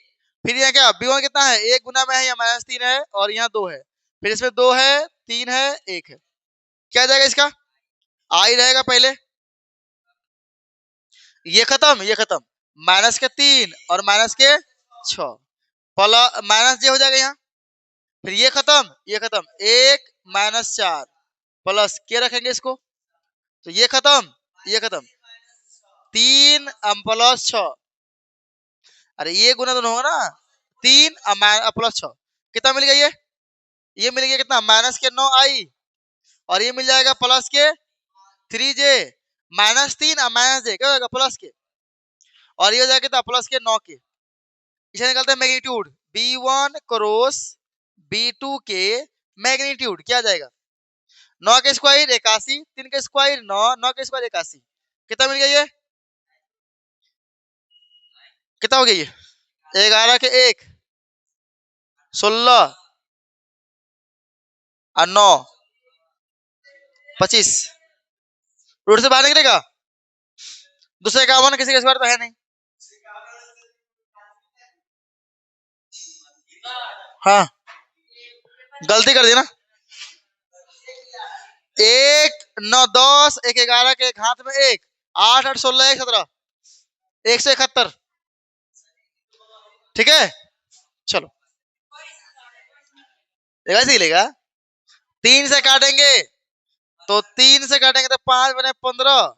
फिर यहाँ क्या B1 कितना है, 1 गुना में है, या -3 है और यहाँ 2 है, फिर इसमें 2 है, 3 है, 1 है। क्या जाएगा इसका, I रहेगा पहले, ये खत्म ये खत्म, -3 और -6 प्लस -J हो जाएगा यहाँ। फिर ये खत्म ये खत्म, 1 -4 प्लस K रखेंगे इसको, तो ये खत्म ये खत्म, 3 +6। अरे ये गुना दोनों होगा ना, 3 +6 कितना मिल गया, ये मिल गया कितना, -9I, और ये मिल जाएगा +3J, -3 -J क्या हो जाएगा +K, और ये हो जाएगा कितना +K 9K। इसे निकालते हैं मैग्नीट्यूड, B1 क्रॉस B2 के मैग्नीट्यूड क्या आ जाएगा, 9 के स्क्वायर 81, 3 के स्क्वायर 9, 9 के स्क्वायर 81, कितना मिल गया ये, कितना हो गया ये, 11 के 1 16 और 9 25, रूट से बाहर निकलेगा, दूसरे का 1 किसी का स्क्वायर तो है नहीं। हाँ गलती कर दी ना, 1 9 10 1 11 के एक हाथ में 1 8 8 16 1 17 171। ठीक है चलो, ऐसे ही लेगा, 3 से काटेंगे तो 3 से काटेंगे तो 5 बने 15,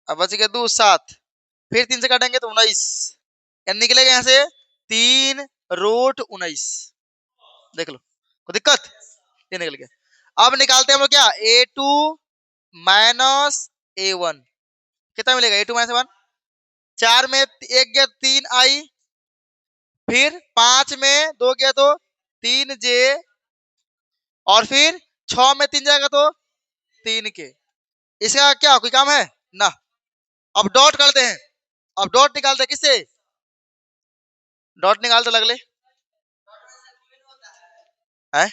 अब बच गया 2 7, फिर 3 से काटेंगे तो 19, निकलेगा यहाँ से 3√19। देख लो कोई दिक्कत, ये निकल गया। अब निकालते हैं हम लोग क्या, A2 - A1 कितना मिलेगा, A2 - A1, 4 में 1 गया 3I, फिर 5 में 2 गया तो 3J, और फिर 6 में 3 जाएगा तो 3K। इसका क्या कोई काम है ना, अब डॉट करते हैं, अब डॉट निकालते हैं किससे, डॉट निकालते लगले है,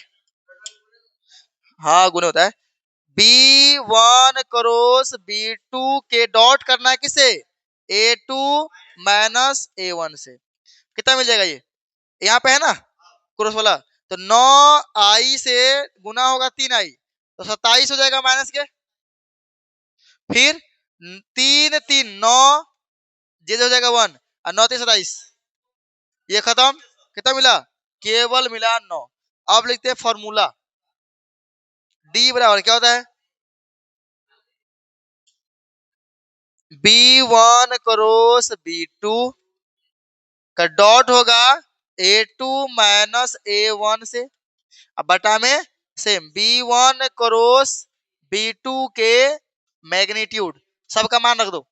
हाँ गुने होता है। B1 क्रॉस B2 के डॉट करना है किससे, A2 - A1 से, कितना मिल जाएगा, ये यहाँ पे है ना क्रॉस वाला, तो 9I से गुना होगा 3I, तो 27 हो जाएगा माइनस के, फिर 3 3 9 जे हो जाएगा 1 और 9 3 27, ये खत्म, कितना मिला, केवल मिला 9। अब लिखते हैं फॉर्मूला, D बराबर क्या होता है, B1 क्रॉस B2 का डॉट होगा A2 - A1 से, अब बटा में सेम B1 क्रॉस B2 के मैग्नीट्यूड, सबका मान रख दो,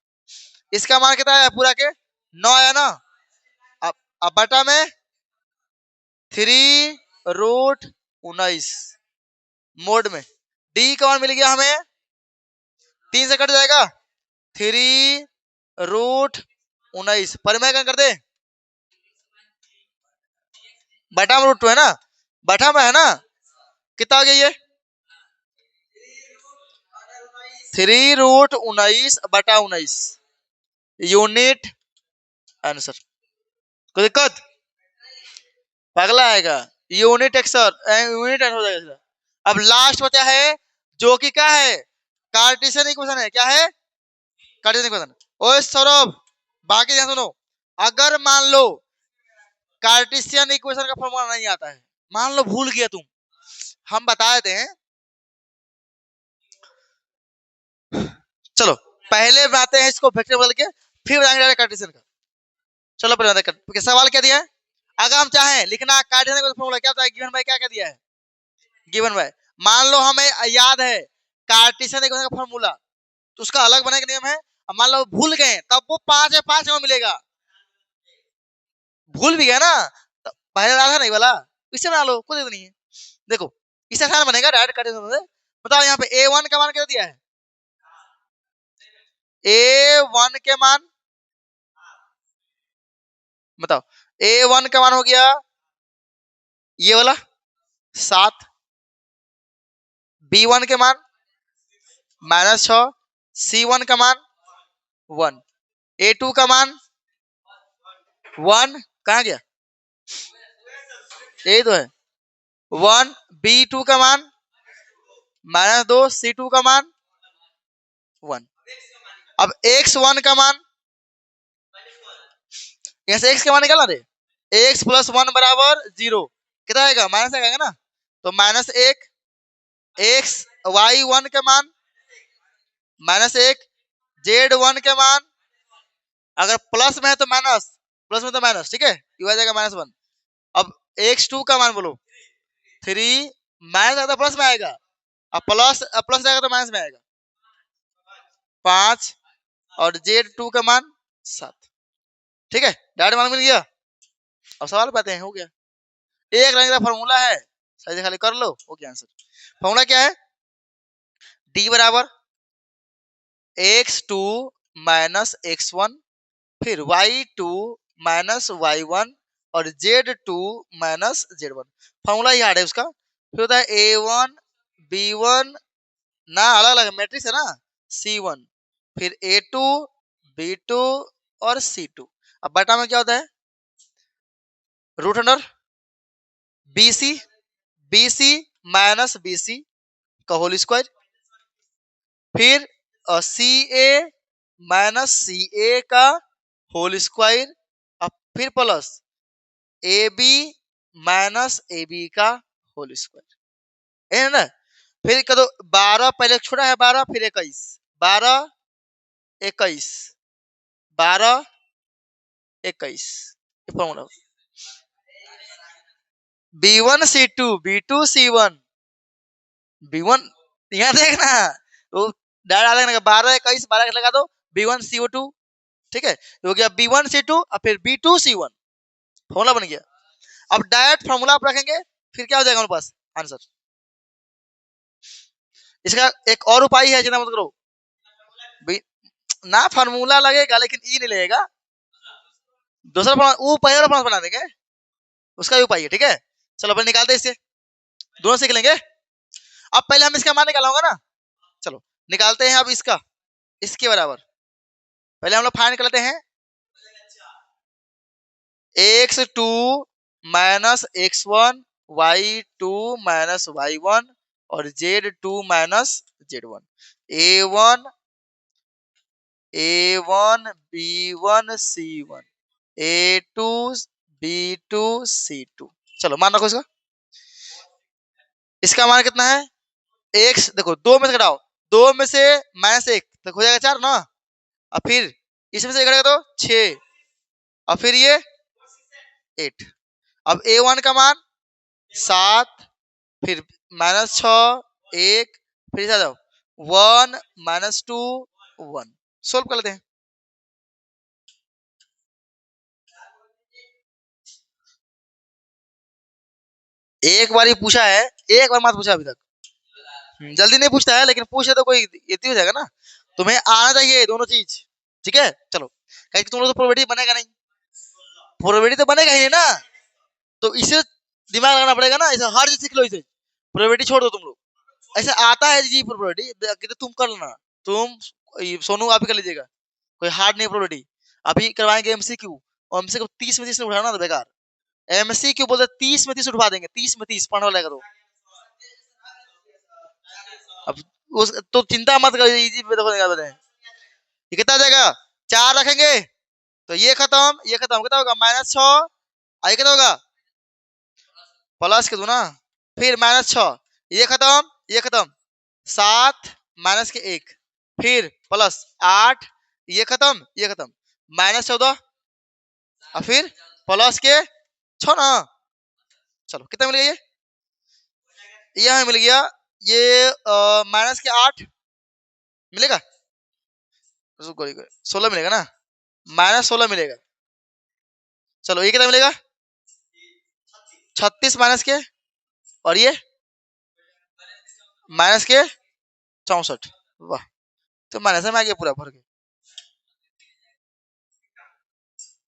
इसका मान कितना है पूरा के 9 है ना, अब बटा में 3√19 मोड में, D का मान मिल गया हमें, 3 से कट जाएगा 3√19, परिमेय कर दे, बटा में √2 है ना, बटा में है ना, कितना हो गया ये 3√19 बटा 19 यूनिट आंसर। कोई दिक्कत? अगला आएगा यूनिट यूनिट हो जाएगा इसका। अब लास्ट बचा है जो कि क्या है, कार्टेशियन इक्वेशन है। क्या है? Cartesian equation. ओए सौरभ, बाकी ध्यान सुनो। अगर मान लो कार्टेशियन इक्वेशन का फॉर्मूला नहीं आता है, मान लो भूल गया तुम, हम बता देते हैं। चलो पहले बनाते हैं इसको वेक्टर बदल के, फिर बनाएंगे डायरेक्ट कार्टेशियन का। चलो पहले बनाते हैं। सवाल क्या दिया है? अगर हम चाहें लिखना कार्टेशियन का फॉर्मूला क्या होता है, गिवन बाय क्या दिया है, गिवन बाय। मान लो हमें याद है कार्टेशियन इक्वेशन का फॉर्मूला, तो उसका अलग बनाने का नियम है। अब मान लो भूल गए, तब वो 5 है, 5 में मिलेगा। भूल भी गया ना, तो पहले डाला था नहीं वाला, इससे बना लो, कोई दिक्कत नहीं है। देखो इससे आसान बनेगा डायरेक्ट कार्टेशियन से। बताओ यहाँ पे a1 का मान क्या दिया है, a1 के मान बताओ। a1 का मान हो गया ये वाला 7, b1 के मान -6, c1 का मान 1, a2 का मान 1, कहाँ गया, यही तो है 1, b2 का मान -2, c2 का मान 1। अब x1 का मान, यहाँ से x का मान निकालना रे, x + 1 = 0, कितना आएगा, माइनस आएगा ना, तो -1, x y1 के मान -1, z1 के मान, अगर प्लस में है तो माइनस, प्लस में तो माइनस, ठीक है, ये आ जाएगा -1। अब x2 का मान बोलो 3, माइनस आएगा तो प्लस में आएगा, अब प्लस आएगा तो माइनस में आएगा 5, और z2 का मान 7। ठीक है, डायरेक्ट मान मिल गया। अब सवाल पाते हैं, हो गया। एक रंग का फॉर्मूला है, सही से खाली कर लो, हो गया आंसर। फॉर्मूला क्या है, d = x2 - x1, फिर y2 - y1 और z2 - z1। फॉर्मूला ही हार्ड है उसका। फिर होता है a1 b1 ना, अलग अलग मैट्रिक्स है ना, c1, फिर a2 b2 और c2। अब बटा में क्या होता है, √अंडर bc - bc का होल स्क्वायर, फिर ca - ca का होल स्क्वायर, अब फिर प्लस ab - ab का होल स्क्वायर, है ना। फिर कह दो 12, पहले छोटा है 12, फिर 21, 12 21, 12 21, ये formula. b1 c2 b2 c1 b1, यहाँ देखना वो डायरेक्ट अलग लगा, 12 21 12 लगा दो, b1 co2, ठीक है, हो गया b1 c2 और फिर b2 c1, फॉर्मूला बन गया। अब डायरेक्ट फॉर्मूला आप रखेंगे, फिर क्या हो जाएगा हमारे पास आंसर। इसका एक और उपाय है, जितना मत करो ना, फार्मूला लगेगा लेकिन ई नहीं लगेगा, दूसरा वो पहले वाला फॉर्मूला बना देंगे, उसका भी उपाय है, ठीक है। चलो अपन निकालते हैं, इससे दोनों सीख लेंगे। अब पहले हम इसका मान निकाला होगा ना, चलो निकालते हैं अब इसका, इसके बराबर पहले हम लोग फाइंड कर लेते हैं। x2 - x1, y2 - y1 और z2 - z1, a1 b1 c1, a2 b2 c2। चलो मान रखो इसका, इसका मान कितना है, x देखो 2 में से घटाओ, 2 में से -1 तो हो जाएगा 4 ना, और फिर इसमें से घटाएगा तो 6, और फिर ये 8। अब a1 का मान 7, फिर -6 1, फिर इधर जाओ 1 -2 1, सोल्व कर लेते हैं। एक बार ही पूछा है, एक बार मत पूछा अभी तक, जल्दी नहीं पूछता है, लेकिन पूछे तो कोई इतनी हो जाएगा ना, तुम्हें आना चाहिए दोनों चीज, ठीक है। चलो कहीं तुम लोग तो प्रोबेबिलिटी बनेगा नहीं, प्रोबेबिलिटी तो बनेगा ही ना, तो इसे दिमाग लगाना पड़ेगा ना, ऐसा हर चीज सीख लो, इसे प्रोबेबिलिटी छोड़ दो तुम लोग, ऐसे आता है जी प्रोबेबिलिटी, तो तुम कर लेना, तुम सोनू आप ही कर लीजिएगा, कोई हार्ड नहीं प्रोबेबिलिटी। अभी करवाएंगे एमसीक्यू, और एमसीक्यू 30 में 30 उठाना तो बेकार, MCQ बोलते 30 में 30 उठवा देंगे, 30 में 30 पढ़ लेगा तो। अब उस तो चिंता मत करो, इजी पे देखो निकाल देते हैं। ये कितना आ जाएगा, 4 रखेंगे तो ये खत्म, कितना होगा -6, आई कितना होगा प्लस के दो ना, फिर -6, ये खत्म 7 माइनस के 1, फिर प्लस 8, ये खत्म -14, और फिर प्लस के 6 ना। चलो कितना मिल गया, ये हमें मिल गया ये माइनस के 8 मिलेगा, 16 मिलेगा ना, -16 मिलेगा। चलो ये कितना मिलेगा 36 माइनस के, और ये माइनस के 64। वाह, तो माइनस में आ गया पूरा भर के।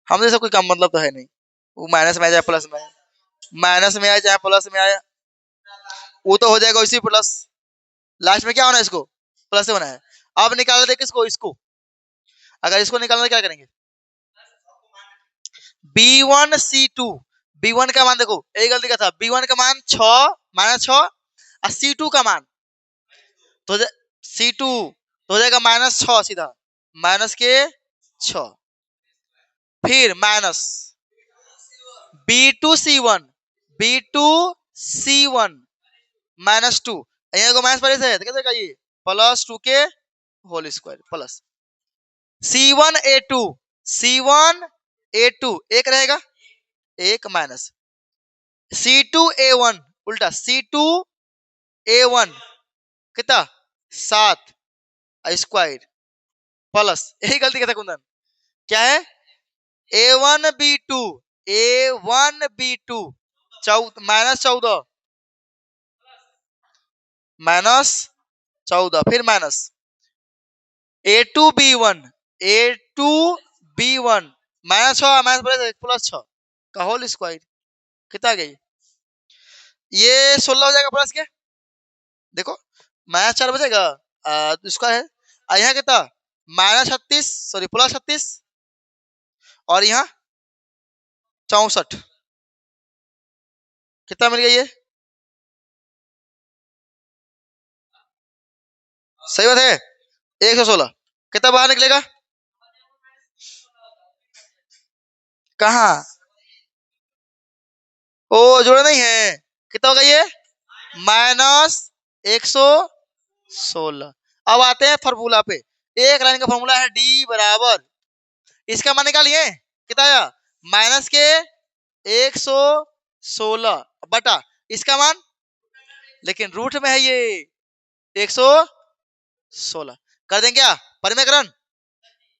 हम जैसा कोई काम मतलब तो है नहीं, वो माइनस में आ जाए प्लस में, माइनस में आए चाहे प्लस में आए, वो तो हो जाएगा इसी प्लस, लास्ट में क्या होना है इसको प्लस से होना है। अब निकाल दे किसको, इसको, अगर इसको निकालना क्या करेंगे, B1 C2, B1 का मान देखो, एक गलती का था, B1 का मान 6 -6, और C2 का मान तो C2 तो हो जाएगा -6 सीधा, माइनस के 6, फिर minus B2 C1, B2 C1 -2, यहाँ को माइनस पहले से है तो कैसे ये +2 के whole square plus C1 A2, C1 A2 एक रहेगा, एक माइनस C2 A1 उल्टा C2 A1 कितना 7 स्क्वायर प्लस, यही गलती करता कुंदन, क्या है A1 B2 -14 फिर माइनस A2 B1 -6 +6 का होल स्क्वायर कितना गई, ये 16 हो जाएगा प्लस के, देखो -4 बचेगा स्क्वायर है, और यहाँ कितना +36 और यहाँ 64, कितना मिल गया ये, सही बात है 116, कितना बाहर निकलेगा, कहाँ ओ जोड़ा नहीं है, कितना होगा ये -116। अब आते हैं फॉर्मूला पे, एक लाइन का फॉर्मूला है D बराबर, इसका मान निकालिए कितना आया माइनस के 116 बटा इसका मान, लेकिन रूट में है ये 116, कर दें क्या परिमेयकरण,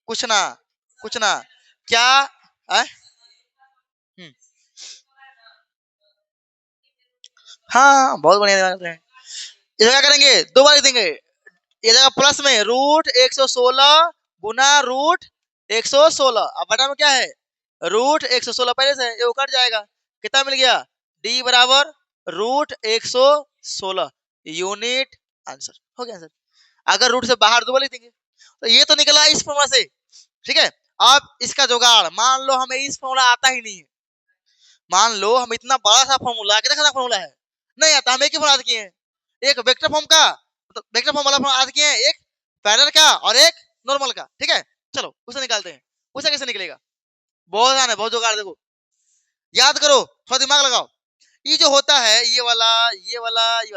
कुछ ना क्या है? हाँ बहुत बढ़िया है, इसे क्या करेंगे 2 बार लिख देंगे, ये जगह प्लस में √116 गुना √116, अब बटा में क्या है √116 पहले से ये कट जाएगा, कितना मिल गया D बराबर √116 यूनिट, आंसर हो गया आंसर। अगर रूट से बाहर 2 बार लिख देंगे तो ये तो निकला इस फॉर्मूला से, ठीक है। अब इसका जुगाड़, मान लो हमें इस फॉर्मूला आता ही नहीं है, मान लो हम इतना बड़ा सा फॉर्मूला, कितना बड़ा फॉर्मूला है नहीं आता, हम एक ही फॉर्मूला किए हैं, एक वेक्टर फॉर्म का, तो वेक्टर फॉर्म वाला फॉर्म आज किए हैं, एक पैरेलल का और एक नॉर्मल का, ठीक है। चलो उसे निकालते हैं, उसे कैसे निकलेगा, बहुत आसान है, बहुत जुगाड़, देखो याद करो, थोड़ा दिमाग लगाओ, ये जो होता है ये वाला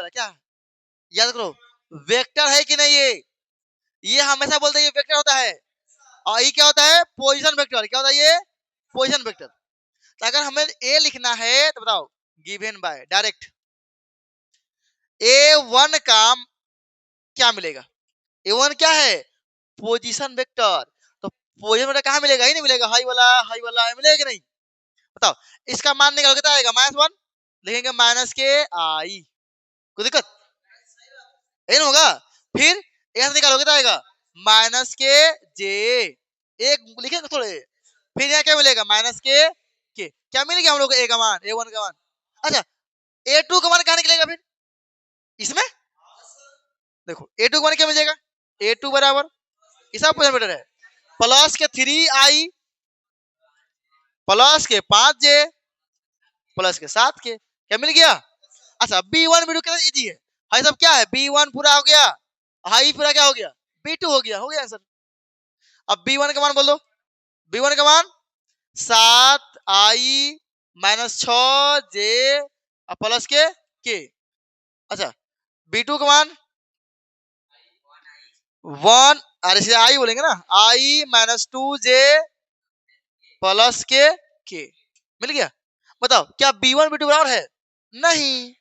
क्या याद करो, वेक्टर है कि नहीं, ये हमेशा बोलते हैं ये वेक्टर होता है, और ये क्या होता है पोजीशन वेक्टर, क्या होता है ये पोजीशन वेक्टर। तो अगर हमें ए लिखना है तो बताओ गिवन बाय डायरेक्ट A1 का क्या मिलेगा, A1 क्या है पोजीशन वेक्टर, तो पोजीशन वेक्टर कहाँ मिलेगा, ही नहीं मिलेगा, हाई वाला मिलेगा कि नहीं, बताओ इसका मान निकालो कितना आएगा -1, लिखेंगे माइनस के आई, कोई दिक्कत यही होगा, फिर यहाँ से निकालो कितना आएगा माइनस के जे, एक लिखेंगे थोड़े, फिर यहाँ क्या मिलेगा माइनस के क्या मिल गया हम लोग को ए का मान A1 का मान, अच्छा A2 का मान कहाँ निकलेगा फिर इसमें, देखो A2 का मान क्या मिल जाएगा, A2 बराबर इसका पोजीशन वेक्टर है प्लस के 3i प्लस के 5j प्लस के 7 के, क्या मिल गया। अच्छा B1 B2 कितना इजी है भाई साहब, क्या है B1 पूरा हो गया, हाई पूरा क्या हो गया B2 हो गया आंसर। अब B1 का मान बोल दो, B1 का मान 7i माइनस 6j प्लस के। अच्छा B2 का मान 1, अरे सीधे आई बोलेंगे ना, i माइनस 2j प्लस के मिल गया। बताओ क्या B1 B2 बराबर है, नहीं,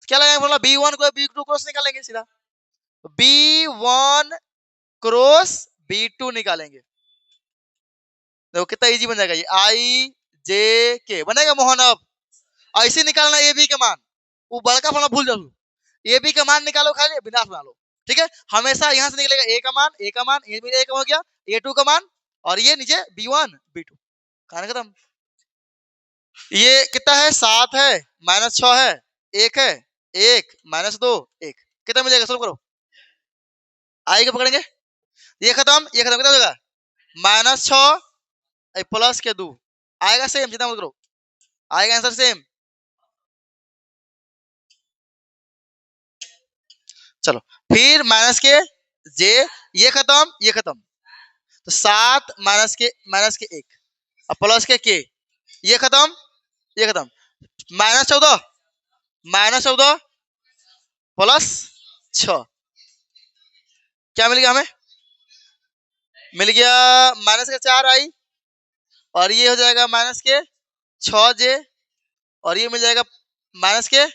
क्या लगाएंगे फॉर्मूला, B1 को B2 क्रॉस निकालेंगे सीधा, B1 क्रॉस B2 निकालेंगे, देखो कितना इजी बन जाएगा ये, आई जे के बनेगा मोहन। अब ऐसे निकालना ए बी का मान, वो बड़का फॉर्मूला भूल जाओ, ए बी का मान निकालो खाली विनाश बना लो, ठीक है, हमेशा यहाँ से निकलेगा ए का मान, ए का मान, ए का हो गया, A2 का मान, और ये नीचे B1 B2, कहानी खत्म। ये कितना है 7 है माइनस 6 है 1 है 1 माइनस 2 1, कितना मिलेगा सोल्व करो, आई को पकड़ेंगे, ये खत्म कितना हो जाएगा माइनस 6 प्लस के 2, आएगा सेम, चिंता मत करो आएगा आंसर सेम। चलो फिर माइनस के जे, ये खत्म, तो 7 माइनस के 1 और प्लस के ये खत्म, -14 प्लस 6, क्या मिल गया हमें, मिल गया माइनस के 4i, और ये हो जाएगा माइनस के 6j, और ये मिल जाएगा माइनस के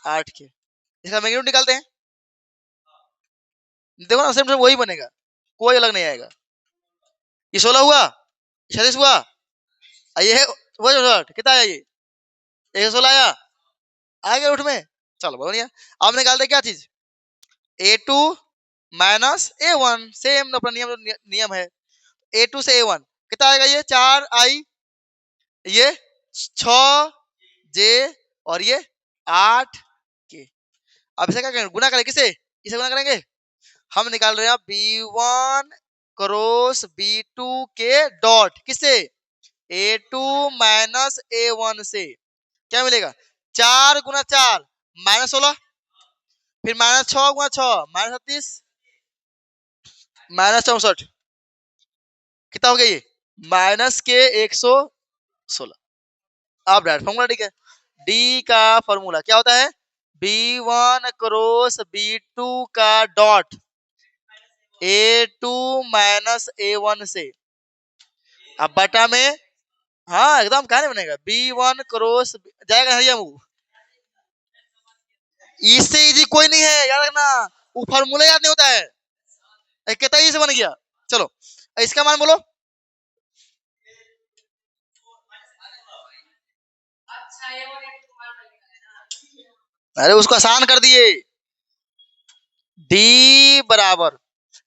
8 के, इसका मैग्नीट्यूड निकालते हैं, देखो ना सेम वही बनेगा, कोई अलग नहीं आएगा, ये 16 हुआ, 36 हुआ, ये है वो कितना आया, ये 116 आया, आ गया रूट में, चलो बढ़िया। अब निकालते क्या चीज, A2 माइनस A1, सेम अपना नियम है, A2 से A1 कितना आएगा, ये 4i, ये 6j, और ये 8k। अब इसे क्या करेंगे, गुना करेंगे, किसे, इसे गुना करेंगे, हम निकाल रहे हैं B1 क्रॉस B2 के डॉट, किससे, A2 माइनस A1 से, क्या मिलेगा 4 गुना 4 माइनस 16, फिर माइनस 6 गुना 6 माइनस 36, माइनस 64, कितना हो गया ये माइनस के 116। अब डायरेक्ट फॉर्मूला, ठीक है, डी का फॉर्मूला क्या होता है, B1 क्रॉस B2 का डॉट A2 माइनस A1 से, अब बटा में, हाँ एकदम कहा नहीं बनेगा, B1 क्रॉस जाएगा हरिया मुंह, इससे इजी कोई नहीं है, याद रखना, वो फॉर्मूला याद नहीं होता है, कितना इजी से बन गया। चलो इसका मान बोलो, अरे उसको आसान कर दिए, डी बराबर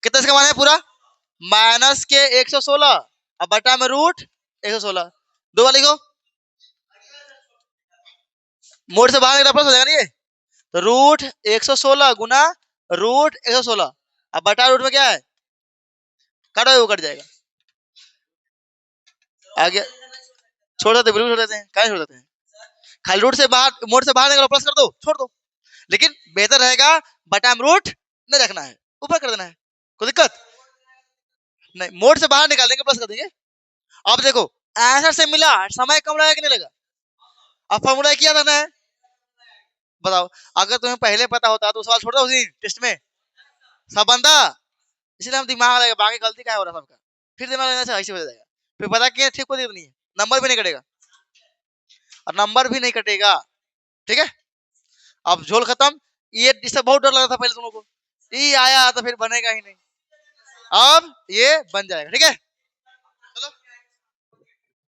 कितना, इसका मान है पूरा माइनस के 116, अब बटा में रूट 116, दो वाली को मोड से बाहर निकला प्लस हो जाएगा ना ये, तो रूट 116 गुना रूट 116, अब बटा रूट में क्या है, काटो वो कट जाएगा, आ गया, छोड़ देते, बिल्कुल छोड़ देते हैं, क्या छोड़ देते हैं, खाली रूट से बाहर, मोड से बाहर निकलो प्लस कर दो, छोड़ दो, लेकिन बेहतर रहेगा बटा में रूट नहीं रखना है, ऊपर कर देना है, कोई दिक्कत नहीं, मोड से बाहर निकाल देंगे प्लस कर देंगे। अब देखो आंसर से मिला, समय कम लगा कि नहीं लगा, अब फॉर्मूला किया था ना, बताओ अगर तुम्हें पहले पता होता तो सवाल छोड़ दो उसी टेस्ट में, सब बंदा, इसलिए हम दिमाग लगा, बाकी गलती क्या हो रहा है सबका, फिर दिमाग लगना से ऐसे हो जाएगा, फिर पता क्या ठीक को नहीं है, नंबर भी नहीं कटेगा, और नंबर भी नहीं कटेगा, ठीक है। अब झोल खत्म, ये इससे बहुत डर लगा था पहले तुम लोगों को, ये आया तो फिर बनेगा ही नहीं, अब ये बन जाएगा, ठीक है।